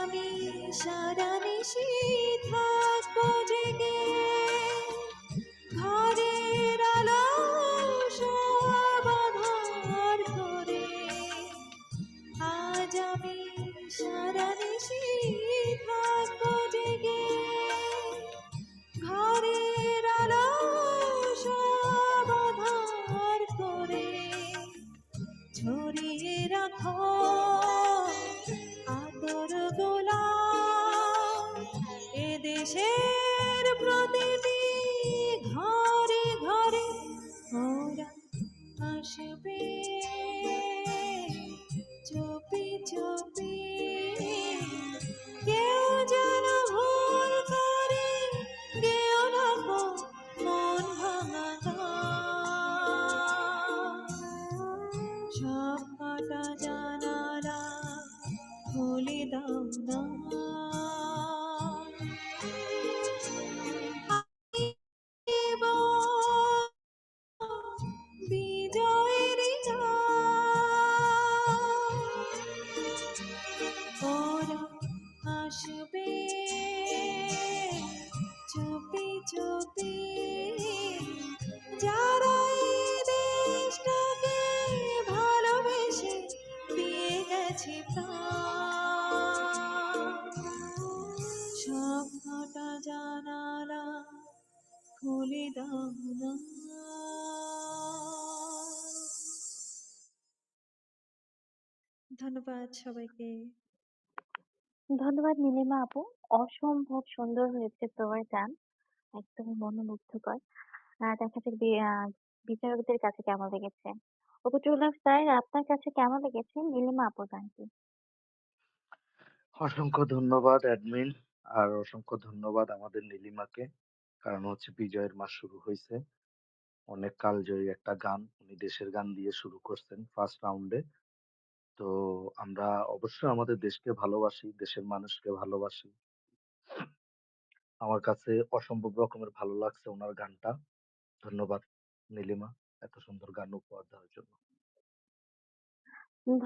আমি সারা নিশি থাকবো জেগে, ঘরের আলো সব আঁধার করে। আজ আমি সারা নিশি থাকবো জেগে, ঘরের আলো সব আঁধার করে। ছড়িয়ে রাখো আতর গোলাপ এদেশের প্রতিটি ঘরে ঘরে। ওরা আসবে চুপি চুপি, কেউ যেন ভুল করে কেউ না গো মন ভাঙা গান। সব কটা জানালা খুলে দাও না, আইব বিজয়ের গান। ওরা আসবে চুপি চুপি, যারা এই দেশটাকে ভালোবেসে দিয়ে গেছে প্রাণ। সব কটা জানালা খুলে দাও না। ধন্যবাদ সবাইকে। ধন্যবাদ নীলিমা আপু। অসম্ভব সুন্দর হয়েছে তোমার গান। একদমই মনোমুগ্ধকর। দেখা যাক বিচারকদের কাছে কেমন লেগেছে। ফখরুল্লাহ স্যার, আপনার কাছে কেমন লেগেছে নীলিমা আপুর গানটি? অসংখ্য ধন্যবাদ অ্যাডমিন, আর অসংখ্য ধন্যবাদ আমাদের নীলিমাকে। কারণ হচ্ছে বিজয়ের মাস শুরু হয়েছে, অনেক কালজয়ী একটা গান উনি দেশের গান দিয়ে শুরু করছেন ফার্স্ট রাউন্ডে। তো আমরা অবশ্যই আমাদের দেশকে ভালোবাসি, দেশের মানুষকে ভালোবাসি। আমার কাছে অসম্ভব রকমের ভালো লাগছে ওনার গানটা। ধন্যবাদ নীলিমা, এত সুন্দর গান উপহার দেওয়ার জন্য।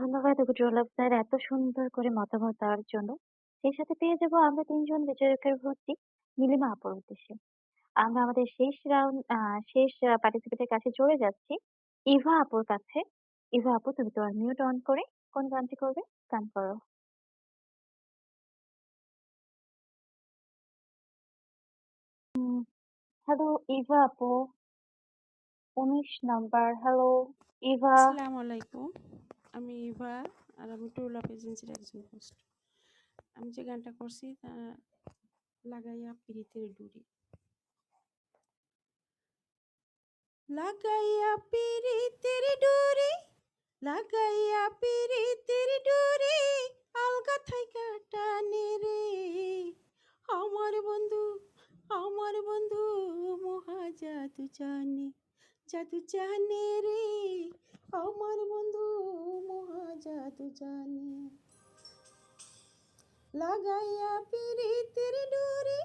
ধন্যবাদ ফখরুল্লাহ স্যার এত সুন্দর করে মতামত দেওয়ার জন্য। সেই সাথে পেয়ে যাবো আমরা ৩ জন বিচারকের ভর্তি নীলিমা আপুর উদ্দেশ্যে। আমরা আমাদের শেষ পার্টিসিপেন্টের কাছে চলে যাচ্ছি ইভা আপুর কাছে। ইভা আপু, তুমি তোমার মিউট অন করে কোন গানটি করবে? গান করো। হ্যালো ইভা আপু, ১৯ নাম্বার। হ্যালো ইভা। আসসালামু আলাইকুম। আমি ইভা, আর আমি ট্রু লাভ এজেন্সির একজন হোস্ট। আমি যে গানটা করছি তা লাগাইয়া পিরিতের ডুরি। লাগাইয়া পিরিতের ডুরি, লাগাইয়া পিরিতের ডুরি, আলগা থাইকা টানে রে আমার বন্ধু, আমার বন্ধু মহা জাদু জানে, জাদু জানে রে আমার বন্ধু মহা জাদু জানে। লাগাইয়া পিরিতের ডুরি,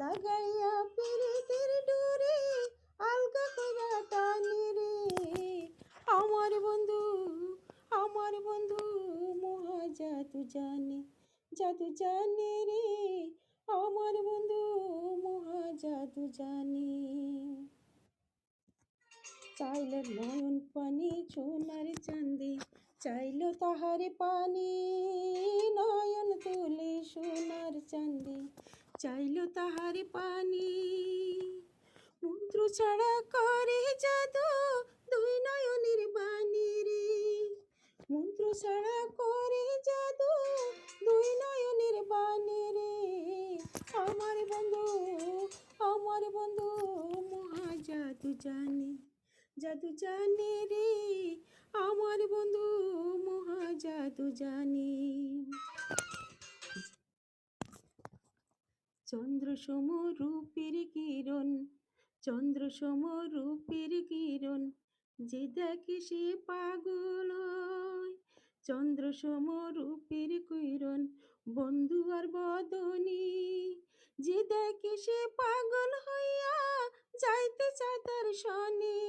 লাগাইয়া পিরিতের ডুরি, আলগা কইরা টানি রে আমার বন্ধু, আমার বন্ধু মহা জাদু জানে, জাদু জানে রে আমার বন্ধু মহা জাদু জানে। চাইলে নয়ন পানি সোনার চাঁদি, চাইল তাহারে পানি নয়ন তুলে সোনার চাঁদি, চাইল তাহারে পানি। মন্ত্র ছাড়া করে জাদু দুই নয়নের বাণী রে, মন্ত্র ছাড়া করে জাদু দুই নয়নের বাণী রে আমার বন্ধু, আমার বন্ধু মহা জাদু জানে, জাদু জানে রে আমার বন্ধু মহা জাদু জানে। চন্দ্র সম রূপের কিরণ, চন্দ্র সম রূপের কিরণ, যে দেখে সে পাগল হয়। চন্দ্র সম রূপের কিরণ বন্ধু আর বদনী, যে দেখে সে পাগল হইয়া যাইতে চায় তার শনি,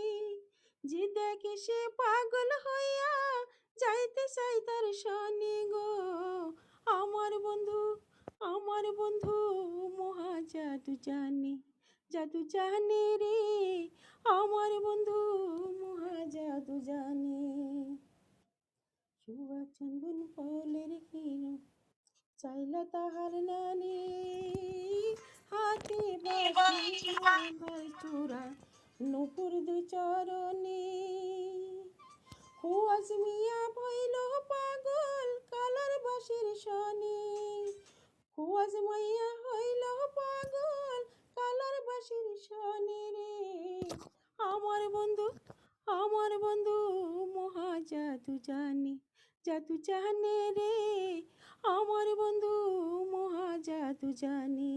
যে দেখে সে পাগল হইয়া যাইতে চায় তার শনি গো আমার বন্ধু আমার বন্ধু মহা জাদু জানে রে আমার বন্ধু মহা জাদু জানে সুয়া চন্দন ফলের কিরণ চাইলা তাহার নানি হাতে বাসি আমার চূড়া নূপুর দু চরণে হুয়াজ মিয়া ভইল পাগল কালার বাঁশির শনি হুয়াজ মাইয়া হইল পাগল কালার বাঁশির শনি রে আমার বন্ধু মহা জাদু জানে রে আমার বন্ধু মহা জাদু জানে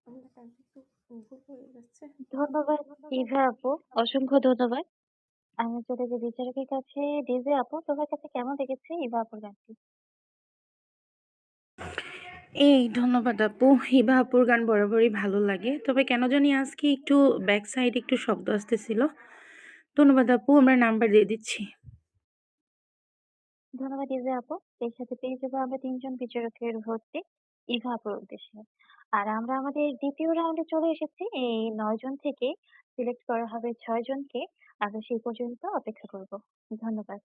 আমার কাছে একটু ভুল হয়ে যাচ্ছে ধন্যবাদ ইভা আপু, অসংখ্য ধন্যবাদ। আমি চলে যাই বিচারকের কাছে। ডিজে আপু, তোমার কাছে কেমন লেগেছে ইভা আপুর গানটি? এই ধন্যবাদ আপু। হিবা আপুর গান বরাবরই ভালো লাগে। তবে কেন জানি আজকে একটু ব্যাক সাইডে একটু শব্দ আসতেছিল। ধন্যবাদ আপু, আমরা নাম্বার দিয়ে দিচ্ছি। ধন্যবাদ ডিজে আপু। এর সাথে পেয়ে যাবো আমরা ৩ জন বিচারকের ভোটে ইভা আপুর উদ্দেশ্যে। আর আমরা আমাদের দ্বিতীয় রাউন্ডে চলে এসেছি। এই ৯ জন থেকে সিলেক্ট করা হবে ৬ জনকে। আমরা সেই পর্যন্ত অপেক্ষা করব। ধন্যবাদ।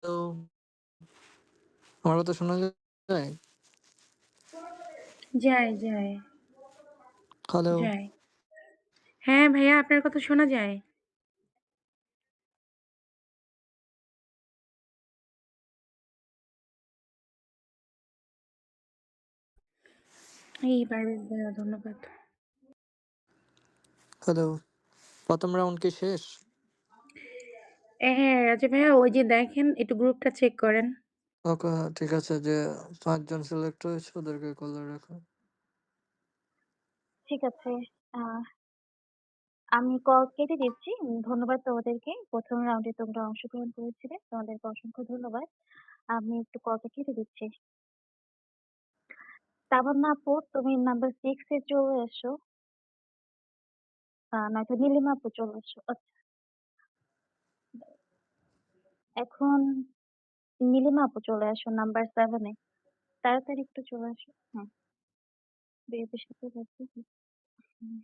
তো আমার কথা শোনা যায়? যায়, যায়, হ্যালো? যায়। হ্যাঁ ভাইয়া, আপনার কথা শোনা যায়। এইবারে ভাইয়া ধন্যবাদ। হ্যালো? ১ম রাউন্ড কি শেষ? হ্যাঁ, রাজু ভাইয়া ওই যে দেখেন একটু গ্রুপটা চেক করেন। ওকে, ঠিক আছে, যে ৫ জন সিলেক্ট হয়েছে ওদেরকে কলে রাখো। ঠিক আছে। আহ আমি কল কেটে দিচ্ছি। ধন্যবাদ তোমাদেরকে। ১ম রাউন্ডে তোমরা অংশগ্রহণ করেছিলে। তোমাদেরকে অসংখ্য ধন্যবাদ। আমি একটু কলটা কেটে দিচ্ছি। তামান্না আপু, তুমি নাম্বার 6 এ চলে এসো। নয়তো নীলিমা আপু চলে এসো। আচ্ছা, এখন নীলিমা আপু চলে আসো নাম্বার 7 এ। তাড়াতাড়ি একটু চলে আসো। হ্যাঁ, বেশি সাথে যাচ্ছি। হুম।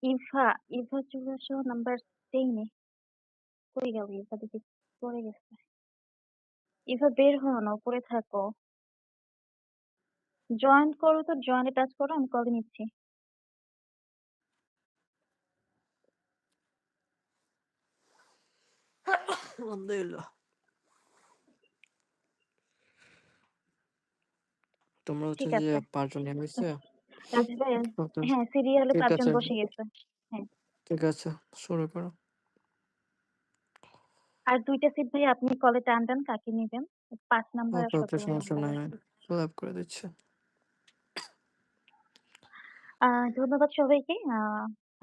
ইভা, ইভা চলে আসো নাম্বার 10 এ। কই গেল ইভা? দেখি পড়ে গেছে। ইভা বের হও না, উপরে থাকো। জয়েন করো তো, জয়েনে টাচ করো, আমি কল নিচ্ছি। আলহামদুলিল্লাহ। তোমরা হচ্ছে ঠিক যে আছে। ৫ জন হইছে? রাজু ভাইয়া, ওকে, হ্যাঁ, সিরিয়ালে ঠিক ৫ জন আছে, বসে গেছে। হ্যাঁ। ঠিক আছে, শুরু করো। আর ২ টা সিট ভাইয়া আপনি কলে টান দেন কাকে নিবেন। ৫ নাম্বার আর ওকে, ওকে, ১৭ সমস্যা নাম্বার নাই, আরকি। ফিল আপ করে দিচ্ছি। ধন্যবাদ সবাইকে।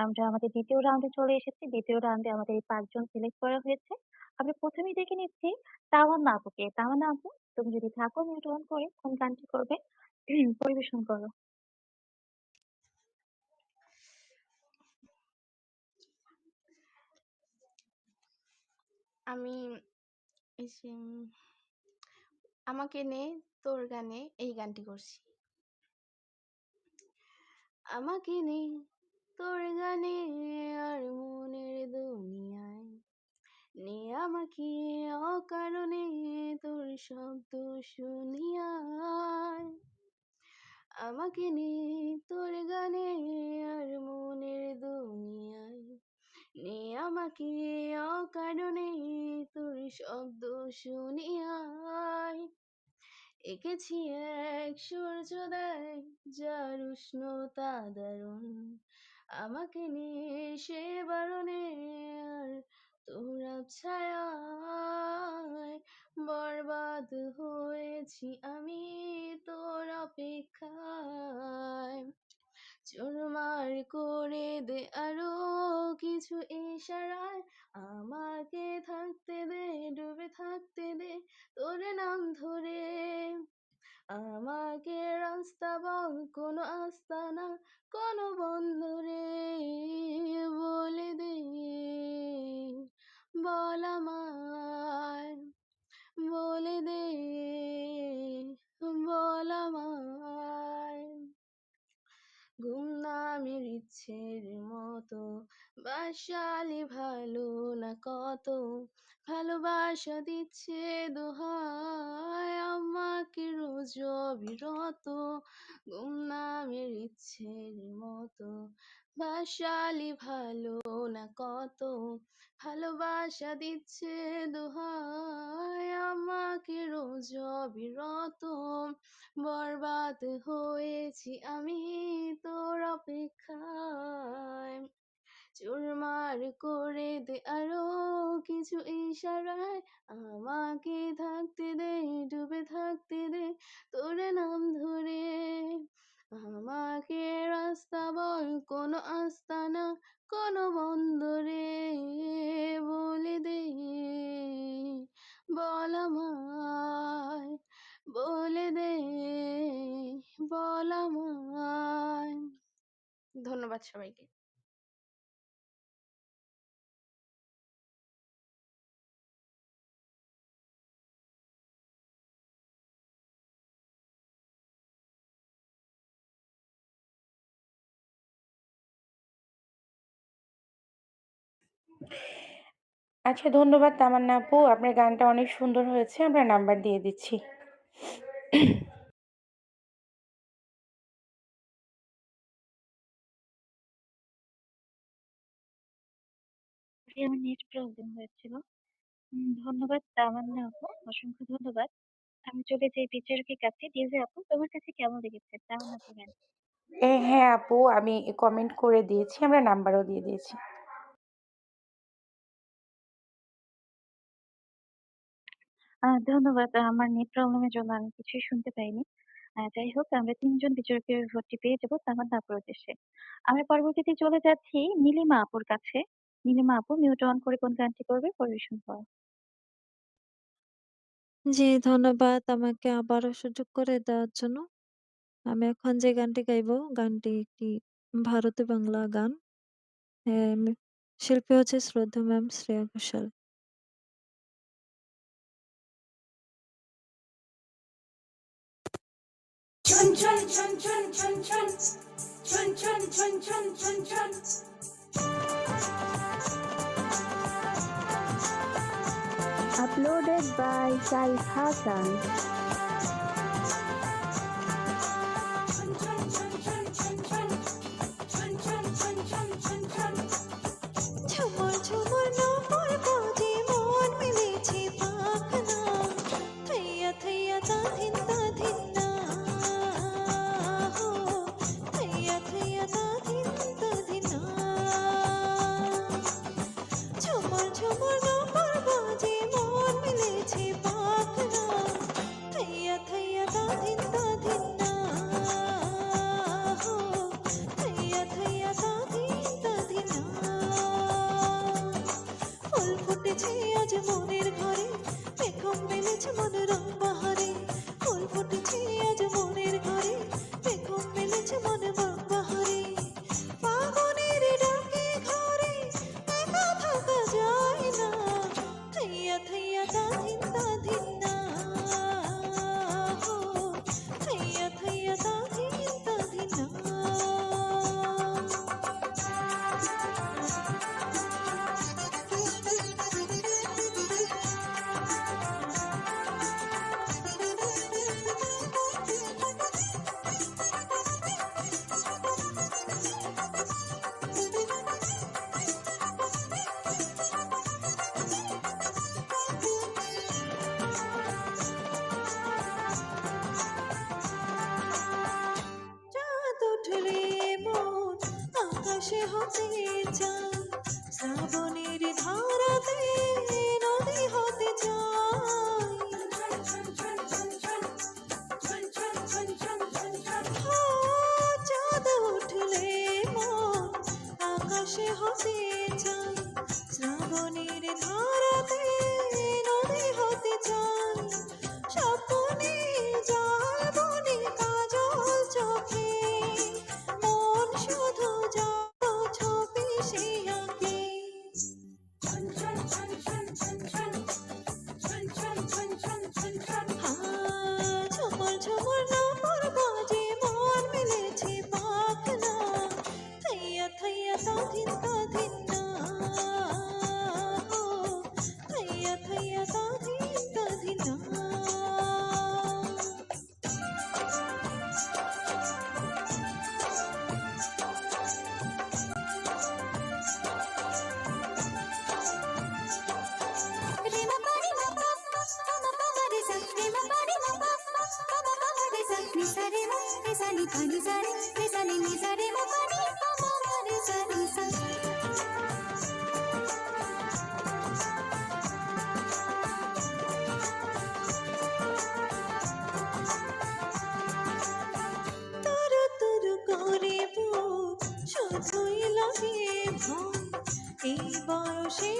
আমরা আমাদের ২য় রাউন্ডে চলে এসেছি। ২য় রাউন্ডে আমাদের এই ৫ জন সিলেক্ট করা হয়েছে। আমরা ১ম এই ডেকে নিচ্ছি তামান্না আপুকে। তামান্না আপু, তুমি যদি থাকো মিউট অন করে কোন গানটি করবে? পরিবেশন করো। আমি এই যে আমাকে নে তোর গানে এই গানটি করছি। আমাকে নে তোর গানে আর মনের দুনিয়ায়, নে আমাকে অকারণে তোর শব্দ শুনিয়ায়। আমাকে নে তোর গানে আর মনের দুনিয়ায়, নে আমাকে অকারণে তোর শব্দ শুনিয়ায়। এঁকেছি এক সূর্যোদয় যার উষ্ণতা দারুণ, আমাকে নিয়ে সে বারণে আর তোর ছায়ায় বরবাদ হয়েছি আমি তোর অপেক্ষায়। চুরমার করে দে আরো কিছু ইশারায়, আমাকে থাকতে দে, ডুবে থাকতে দে তোর নাম ধরে। আমাকে রাস্তা বল, কোনো আস্তানা, কোনো বন্দরে বলে দে, বল আমায়, বলে দে, বল আমায়। গুমনামের ইচ্ছের মতো বাসালি ভালো না কত, ভালোবাসা দিচ্ছে দোহাই আমাকে রোজ অবিরত। গুমনামের ইচ্ছের মতো বাসালি ভালো না কত, ভালোবাসা দিচ্ছে দোহাই আমাকে রোজ অবিরত। বরবাদ হয়েছি আমি তোর অপেক্ষায়। চুরমার করে দে আরো কিছু ইশারায়, আমাকে থাকতে দে, ডুবে থাকতে দে তোর নাম ধরে। আমাকে রাস্তা বল, কোনো আস্তানা, কোনো বন্দরে বলে দে, বল আমায়, বলে দে, বল আমায়। ধন্যবাদ সবাইকে। আচ্ছা, ধন্যবাদ তামান্না আপু। আপনার গানটা অনেক সুন্দর হয়েছে। আমরা নাম্বার দিয়ে দিচ্ছি। আমার নেট প্রবলেম হয়েছিল। ধন্যবাদ তামান্না আপু, অসংখ্য ধন্যবাদ। আমি চলে যাই বিচারকের কাছে। ডিজে আপু, তোমার কাছে কেমন লেগেছে তামান্না আপুর গান? হ্যাঁ আপু, আমি কমেন্ট করে দিয়েছি। আমরা নাম্বারও দিয়ে দিয়েছি। ধন্যবাদ। আমার নেট প্রবলেমের জন্য আমি কিছুই শুনতে পাইনি। যাই হোক, আমরা ৩ জন বিচারকের ভোটটি পেয়ে যাব তামান্না আপুর উদ্দেশ্যে। আমরা পরবর্তীতে চলে যাচ্ছি নীলিমা আপুর কাছে। নীলিমা আপু, মিউট অন করে কোন গানটি করবে? পরিবেশন করো। জি, ধন্যবাদ আমাকে আবারও সুযোগ করে দেওয়ার জন্য। আমি এখন যে গানটি গাইবো, গানটি একটি ভারতীয় বাংলা গান। শিল্পী হচ্ছে শ্রদ্ধা ma'am Shreya Ghoshal. Chun chun chun chun chun chun chun chun chun chun chun chun. Uploaded by Saif Hassan. Chun chun chun chun chun chun chun chun chun chun chun chun. ঝুমুর ঝুমুর নূপুর বাজে মন মিলেছে পাখনা, থইয়া থইয়া তাধিন তাধিন না, হো থইয়া থইয়া তাধিন তাধিন না। ঝুমুর ঝুমুর নূপুর বাজে মন মিলেছে পাখনা, আকাশে হতে চাই শ্রাবণের ধারাতে নদী হতে চাই চাঁদ উঠলে মন আকাশে হতে চাই শ্রাবণের ধারাতে নদী হতে চাই স্বপ্নে জল বনে কাজল চোখে মন শুধু যত ছবি সে আঁকে ঝুমুর ঝুমুর নম্বর বাজে মন মিলেছে পাখনা থইয়া থইয়া তাধিন তাধিন না থইয়া থইয়া তাধিন তাধিন না তরু তরু করে বুক শুধুই লাগে ভয় এই বয়সে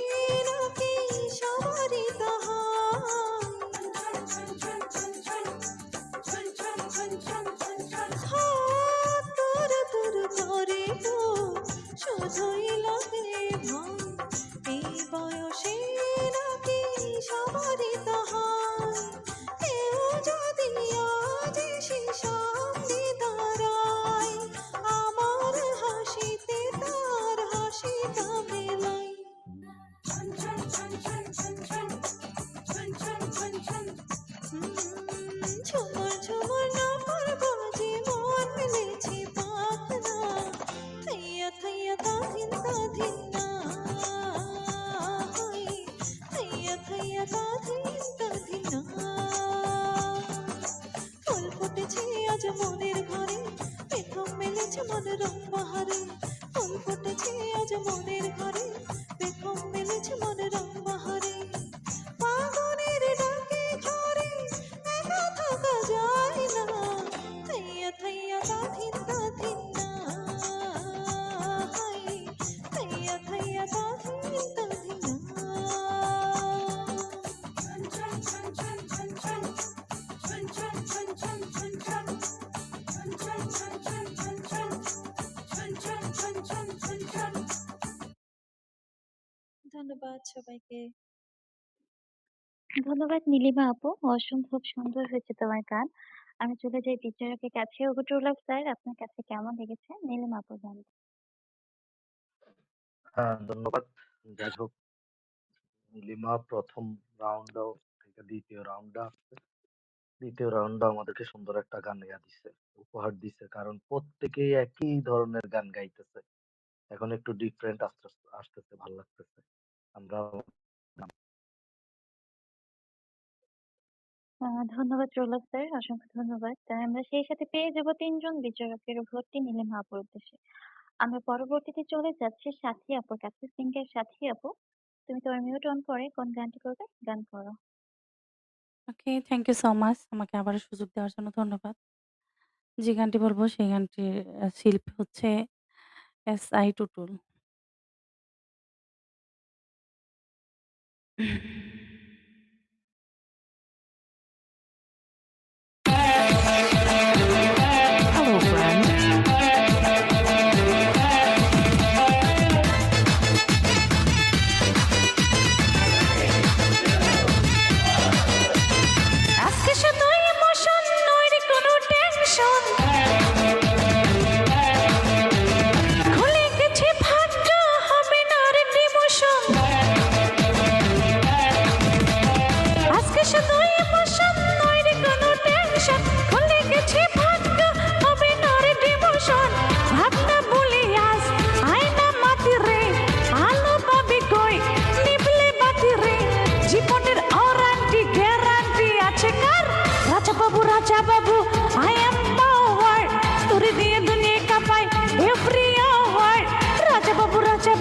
নাকি সবারই তরু তরু করে বুক শুধুই লাগে ভয় এই বয়সে নাকি সবারই কেউ যদি আজ এসে সামনে দাঁড়ায় আমার হাসিতে তার হাসিটা মেলায় ঝুমুর ঝুমুর নম্বর বাজে মন মিলেছে পাখনা থইয়া থইয়া তাধিন তাধিন না থইয়া থইয়া তাধিন তাধিন না ফুল ফুটেছে আজ মনের ঘরে প্রথম মেলেছে মনোরম বাহারে ফুল ফুটেছে আজ মনের ঘরে প্রথম মেলেছে মনোরম বাহারে ফাগুনের ডাকে ঝরে একা থাকা যায় না থইয়া থইয়া তাধিন তাধিন না থইয়া থইয়া তাধিন তাধিন না ধন্যবাদ সবাইকে ধন্যবাদ নীলিমা আপু, অসম্ভব সুন্দর হয়েছে তোমার গান। আমি চলে যাই বিচারকের কাছে। ওগো স্যার, আপনার কাছে কেমন লেগেছে? নীলিমা আপু বলেন। হ্যাঁ, ধন্যবাদ। যাই হোক, নীলিমা প্রথম রাউন্ডও থেকে দ্বিতীয় রাউন্ডে আসছে। দ্বিতীয় রাউন্ডে আমাদেরকে সুন্দর একটা গান দিছে, উপহার দিছে, কারণ প্রত্যেকেই একই ধরনের গান গাইতেছে। এখন একটু ডিফারেন্ট আসতেছে, ভালো লাগতেছে। আমরা ধন্যবাদ রৌলভ স্যার, অসংখ্য ধন্যবাদ। তাই আমরা সেই সাথে পেয়ে যাব ৩ জন বিচারকের ভোটটি নীলিমা আপুর উদ্দেশ্যে। আমরা পরবর্তীতে চলে যাচ্ছি সাথী আপুর কাছে। সিঙ্গার সাথী আপু, তুমি তোমার মিউট অন করে কোন গানটি করবে? গান করো। ওকে, থ্যাংক ইউ সো মাচ। আমাকে আবারও সুযোগ দেওয়ার জন্য ধন্যবাদ। যে গানটি বলবো সেই গানটির শিল্পী হচ্ছে এস.আই. টুটুল। Hello, friend. আজকে শুধু ইমোশন নয় রে কোনো টেনশন। খুলে গেছে ভাগ্য, হবে না রে demotion.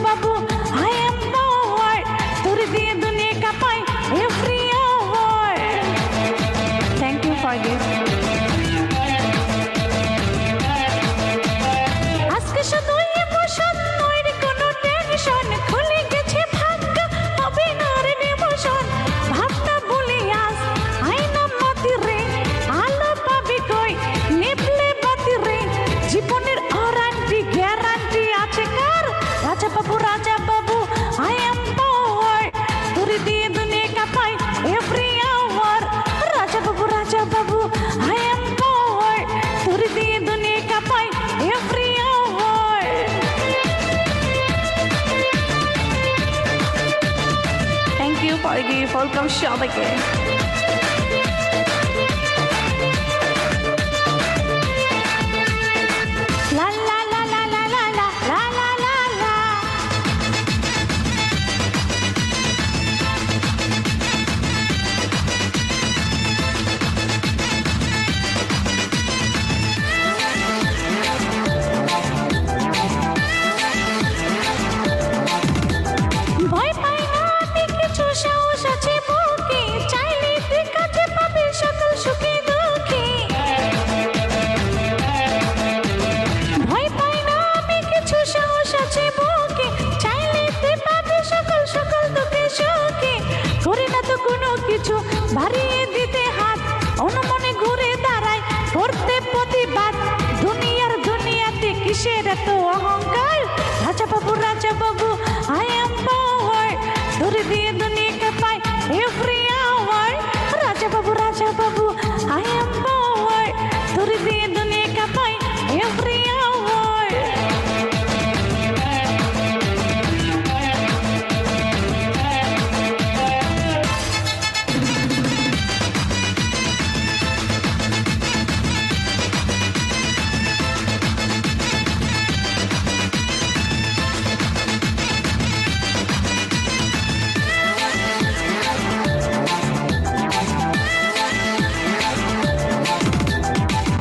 Babu I am power তোর দিয়ে দুনিয়া কাঁপাই every hour Thank you for this আজকে শুধু ইমোশন নয় রে কোনো টেনশন খুলে গেছে ভাগ্য হবে না রে ডিমোশন ভাবনা বলি আজ আয়না মাতি রে আলো পাবি কই নিভলে বাতি রে জীবনের ওয়ারেন্টি গ্যারান্টি আছে কার Raja Babu I am power তোর দিয়ে দুনিয়া কাঁপাই every hour Raja Babu I am power তোর দিয়ে দুনিয়া কাঁপাই every hour Thank you for the welcome সবাইকে La la la la la la la la la la la ভয় পাই না আমি কিছু সাহস আছে বুকে চাইলে তুই কাছে পাবি সকল সুখে দুঃখে ভয় পাই না আমি কিছু সাহস আছে বুকে চাইলে তুই পাবি সকল দুঃখে সুখে করি না তো কোনো কিছু বাড়িয়ে দিতে হাত অনুমনে ঘুরে দাঁড়ায় করতে প্রতিবাদ দুনিয়াতে কিসের এত অহংকার Raja Babu I am power তোর দিয়ে দুনিয়া কাঁপাই every hour Raja Babu I am power তোর দিয়ে দুনিয়া কাঁপাই every hour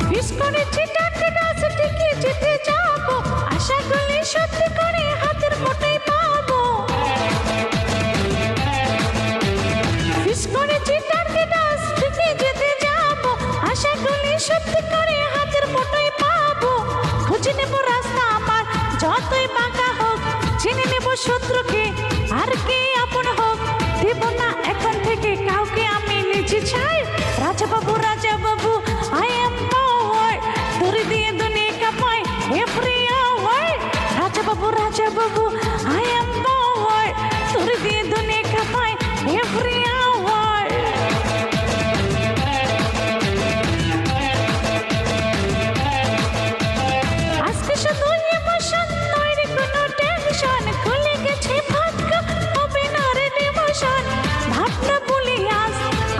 Fish করেছি টাটকা গাছ ঠিকই জিতে যাবো আশা করলে সত্যি করে হাতের মুঠোয় পাবো Fish করেছি টাটকা গাছ ঠিকই জিতে যাবো আশা করলে সত্যি করে হাতের মুঠোয় পাবো খুঁজে নেব রাস্তা আমার যতই বাঁকা হোক চিনে নেব শত্রুকে আর কে আপন হোক দেব না এখন থেকে কাউকে আমি নিজে চাই Raja Babu I am power তোর দিয়ে দুনিয়া কাঁপাই every hour Raja Babu I am power তোর দিয়ে দুনিয়া কাঁপাই every hour আজকে শুধু ইমোশন নয় রে কোনো টেনশন খুলে গেছে ভাগ্য হবে না রে ডিমোশন ভাবনা বলি আজ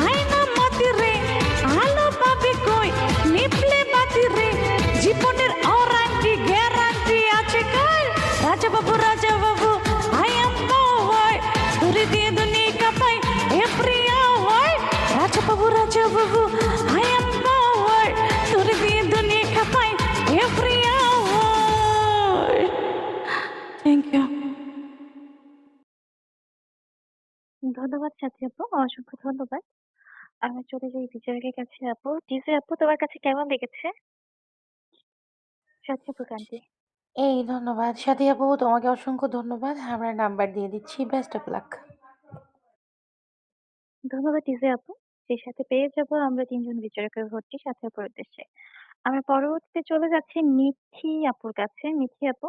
আয়না মাতি রে আলো পাবি কই নিভলে বাতি রে জীবনের ওয়ারেন্টি গ্যারান্টি আছে কার Raja Babu I am power তোর দিয়ে দুনিয়া কাঁপাই every hour Raja Babu I am power তোর দিয়ে দুনিয়া কাঁপাই every hour Thank you ধন্যবাদ সাথী আপু, অসংখ্য ধন্যবাদ। আমি চলে যাই বিচারকের কাছে আপু। ডিজে আপু তোমার কাছে কেমন লেগেছে? সাথী আপু গানটি। এই ধন্যবাদ সাথী আপু তোমাকে অসংখ্য ধন্যবাদ আমরা নাম্বার দিয়ে দিচ্ছি বেস্ট অফ লাক ধন্যবাদ ডিজে আপু। সেই সাথে পেয়ে যাব আমরা ৩ জন বিচারকের ভোটটি সাথী আপুর উদ্দেশ্যে। আমরা পরবর্তীতে চলে যাচ্ছি মিথি আপুর কাছে। মিথি আপু,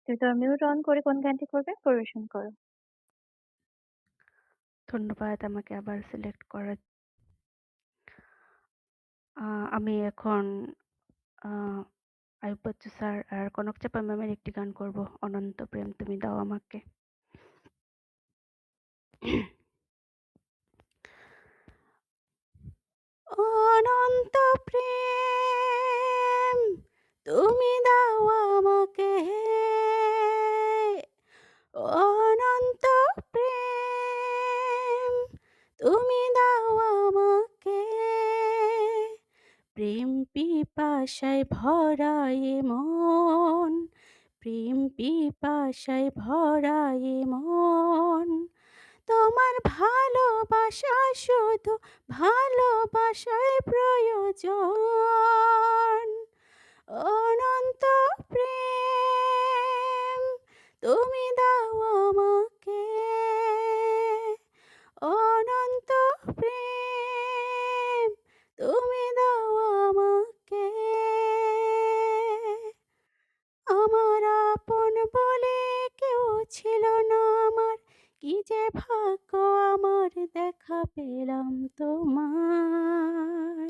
তুমি তোমার মিউট অন করে কোন গানটি করবে পরিবেশন করো। ধন্যবাদ আমাকে আবার সিলেক্ট করার আমি এখন আয়ুব বাচ্চু স্যার আর কনক চাপা ম্যামের একটি গান করব অনন্ত প্রেম তুমি দাও আমাকে অনন্ত প্রেম তুমি দাও আমাকে অনন্ত প্রেম তুমি দাও আমাকে প্রেম পিপাসায় ভরা এ মন প্রেম পিপাসায় ভরা এ মন, তোমার ভালোবাসা শুধু ভালোবাসায় প্রয়োজন। অনন্ত প্রেম তুমি দাও আমাকে, অনন্ত প্রেম তুমি দাও আমাকে। আমার আপন বলে কেউ ছিল না আমার, কি যে ভাগ্য আমার দেখা পেলাম তোমার।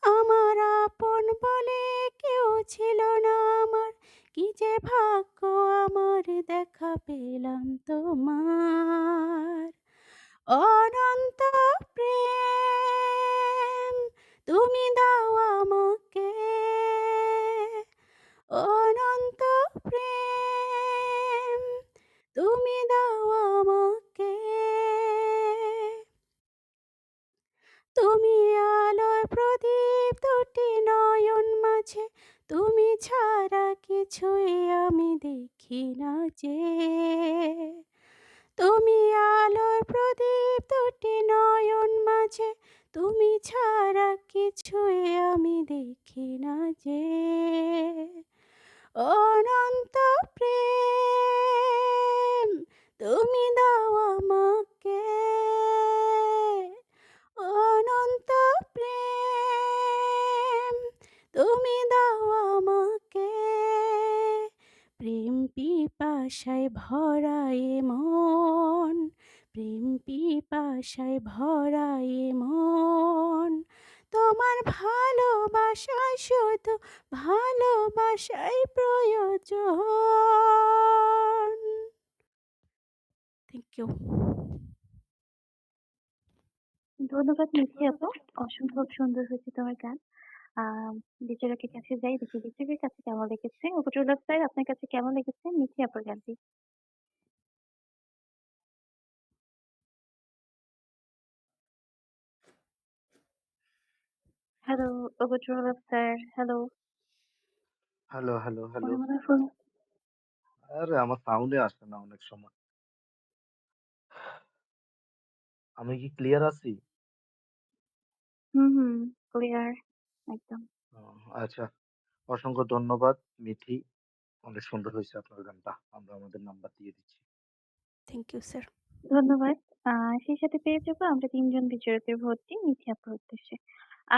আমার আপন বলে কেউ ছিল না আমার, কি যে ভাগ্য আমার দেখা পেলাম তোমার। অনন্ত প্রেম তুমি দাও আমাকে, অনন্ত প্রেম তুমি দাও আমাকে। তুমি আলোয় প্রদীপ দুটি নয়ন মাঝে, তুমি ছাড়া কিছুই আমি দেখি না যে। তুমি আলোয় প্রদীপ দুটি নয়ন মাঝে, তুমি ছাড়া কিছুই আমি দেখি না যে। অনন্ত প্রেম তুমি দাও আমাকে, অনন্ত প্রেম তুমি দাও আমাকে। প্রেম পিপাসায় ভরা এ মন, প্রেম পিপাসায় ভরা এ মন, তোমার ভালোবাসা শুধু ভালোবাসাই প্রয়োজন। Thank you. ধন্যবাদ মিঠি আপু। অসম্ভব সুন্দর হয়েছে তোমার গান। বিচারকের কাছে যাই, দেখি বিচারকের কাছে কেমন লেগেছে। উপজুলভ স্যার, আপনার কাছে কেমন লেগেছে মিঠি আপুর গানটি? হ্যালো উপজুলভ sir, hello. Hello, hello, hello. মনে মনে ফোন। আরে আমার সাউন্ডে আসে না অনেক সময়। আমি কি ক্লিয়ার আছি? হুম, ক্লিয়ার একদম। ও আচ্ছা। অসংখ্য ধন্যবাদ মিঠি। অনেক সুন্দর হয়েছে আপনার গানটা। আমরা আমাদের নাম্বার দিয়ে দিচ্ছি। Thank you sir. ধন্যবাদ। সেই সাথে পেয়ে যাবো আমরা ৩ জন বিচারকের ভোটটি মিঠি আপুর উদ্দেশ্যে।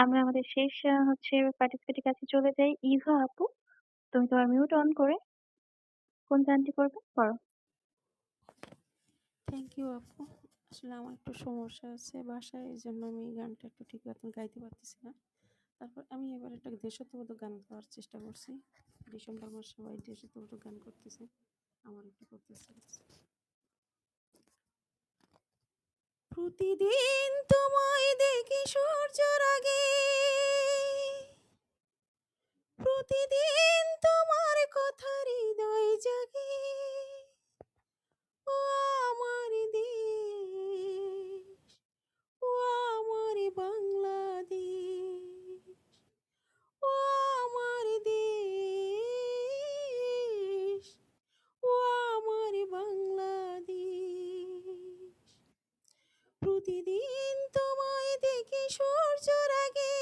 আমরা আমাদের শেষ হচ্ছে পার্টিসিপেন্টের কাছে চলে যাই। ইভা আপু, তুমি তোমার মিউট অন করে কোন গানটি করবে? করো। থ্যাংক ইউ আপু। আসলে আমার একটু সমস্যা আছে বাসায়, এইজন্য আমি এই গানটা একটু ঠিক মতন গাইতে পারতেছি না। তারপর আমি এবার একটা দেশাত্মবোধক গান গাওয়ার চেষ্টা করছি। ডিসেম্বর মাস সবাই দেশাত্মবোধক গান করতেছে, আমার একটু করতে ইচ্ছা করছে। প্রতিদিন তোমায় দেখি সূর্যের আগে, প্রতিদিন তোমার কথা হৃদয় জাগে। ও আমার দেশ, ও আমার বাংলাদেশ, ও আমার দেশ, ও আমার বাংলাদেশ। প্রতিদিন তোমায় দেখি সূর্যের আগে,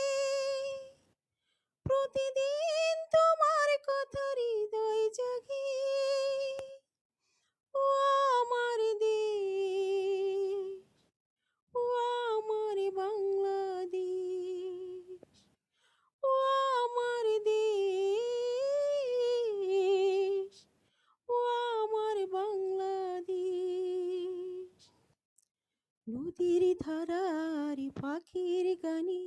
প্রতিদিন তোমার কথা হৃদয় জাগে। ও আমার দেশ, ও আমার বাংলাদেশ, ও আমার দেশ, ও আমার বাংলাদেশ। নদীর ধারার পাখির গানে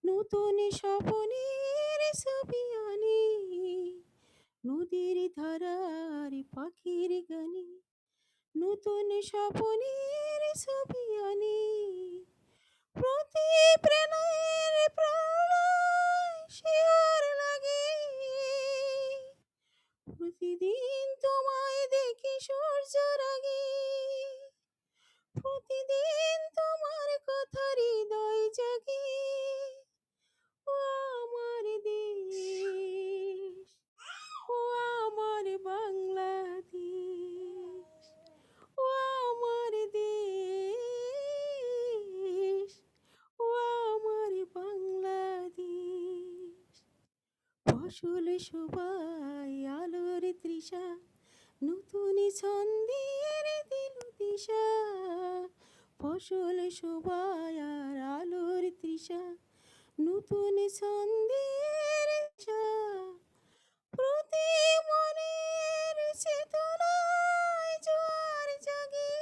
নতুন স্বপ্নের ছবি আনে। নদীর ধারার পাখির গানে নতুন স্বপ্নের ছবি আনে। প্রতি প্রেমের প্রলয় শিহর লাগে, প্রতিদিন তোমায় দেখি সূর্যের আগে, প্রতিদিন তোমার কথা হৃদয় জাগে। ও আমার দেশ, ও আমার ফসল সবাই আলোর তৃষা, নতুন ছন্দের দিল দিশা। ফসল সবাই আর আলোর তৃষা, নতুন ছন্দের দিশা। প্রতি মনের চেতনায় জোয়ার জাগে,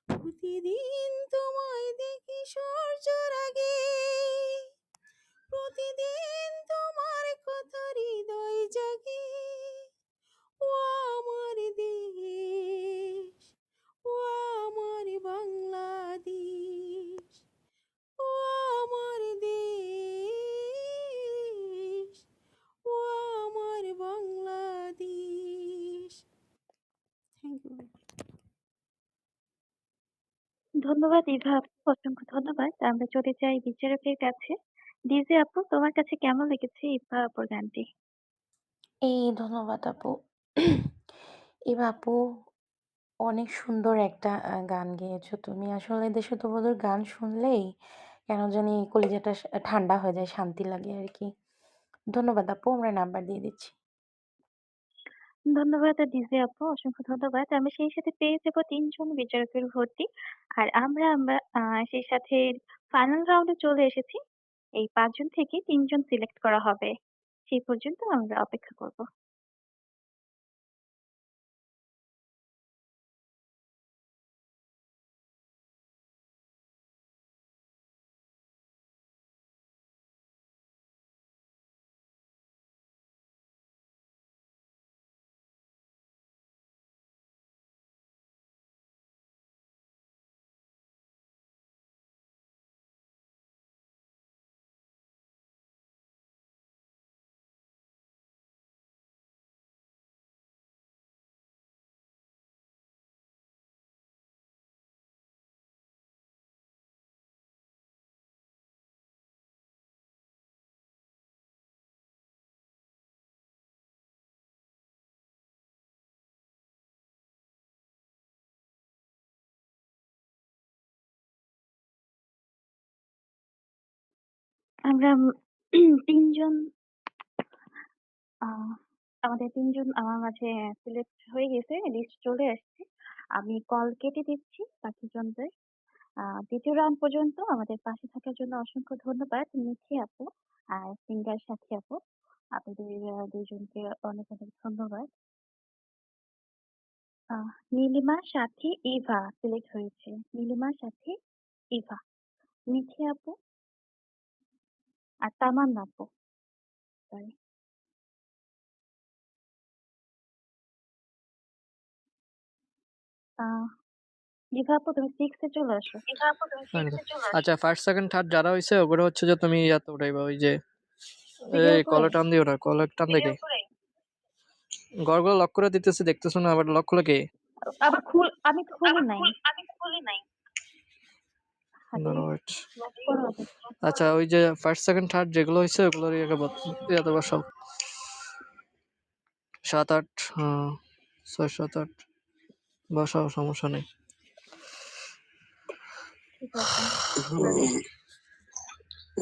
প্রতিদিন তোমায় দেখি সূর্যের আগে। প্রতিদিন তোমার কথা হৃদয় জাগে। ও আমার দেশ, ও আমার বাংলাদেশ, ও আমার দেশ, ও আমার বাংলাদেশ। Thank you. ধন্যবাদ ইভা আপু, অসংখ্য ধন্যবাদ। আমরা চলে যাই বিচারকের কাছে। ডিজে আপু, তোমার কাছে কেমন লেগেছে ইভা আপুর গানটি? ধন্যবাদ আপু। এবার আপু অনেক সুন্দর একটা গান গেয়েছো তুমি। আসলে দেশাত্মবোধক গান শুনলেই কেন জানি কলিজাটা ঠান্ডা হয়ে যায়, শান্তি লাগে আরকি। ধন্যবাদ আপু, আমরা নাম্বার দিয়ে দিচ্ছি। ধন্যবাদ ডিজে আপু, অসংখ্য ধন্যবাদ। আমরা সেই সাথে পেয়ে যাবো ৩ জন বিচারকের ভর্তি। আর আমরা আমরা সেই সাথে ফাইনাল রাউন্ডে চলে এসেছি। এই ৫ জন থেকে ৩ জন সিলেক্ট করা হবে। সেই পর্যন্ত আমরা অপেক্ষা করব। আমরা ৩ জন আহ আমাদের ৩ জন আমার মাঝে সিলেক্ট হয়ে গেছে। লিস্ট চলে আসছে। আমি কল কেটে দিচ্ছি বাকিজনদের। ২য় রাউন্ড পর্যন্ত আমাদের পাশে থাকার জন্য অসংখ্য ধন্যবাদ মিঠি আপু আর সিঙ্গার সাথী আপু। আপনাদের ২ জনকে অনেক অনেক ধন্যবাদ। নীলিমা, সাথী, ইভা সিলেক্ট হয়েছে। নীলিমা, সাথী, ইভা, মিঠি আপু আর তামান্না আপু। সরি। ইভা আপু, তুমি 6 এ চলে আসো। আচ্ছা, ফার্স্ট সেকেন্ড থার্ড যারা হইছে ওগুলো হচ্ছে যে তুমি ইয়াতে উঠাইবা, ওই যে সিরিয়াল এই করে কলে টান দিও না, কলে টান দেখে ঘরগুলো লক করে দিতেছি, দেখতেছো না? আবার লক খুলে কে? আবার আমি তো খুলি নাই। হাতে দাঁড়াও wait। লক করা আছে। আচ্ছা, ওই যে ফার্স্ট সেকেন্ড থার্ড যেগুলো হইছে ওগুলোর ইয়াতে বসাও। ৭ ৮, ৬ ৭ ৮ বসাও, সমস্যা নেই। ঠিক আছে।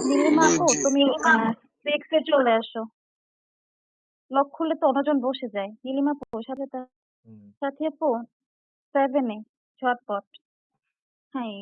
নীলিমা আপু, তুমি 6 এ চলে আসো। লক খুললে তো অন্যজন বসে যায়। নীলিমা আপু সাথে আপু 7 এ ঝটপট। হ্যাঁ।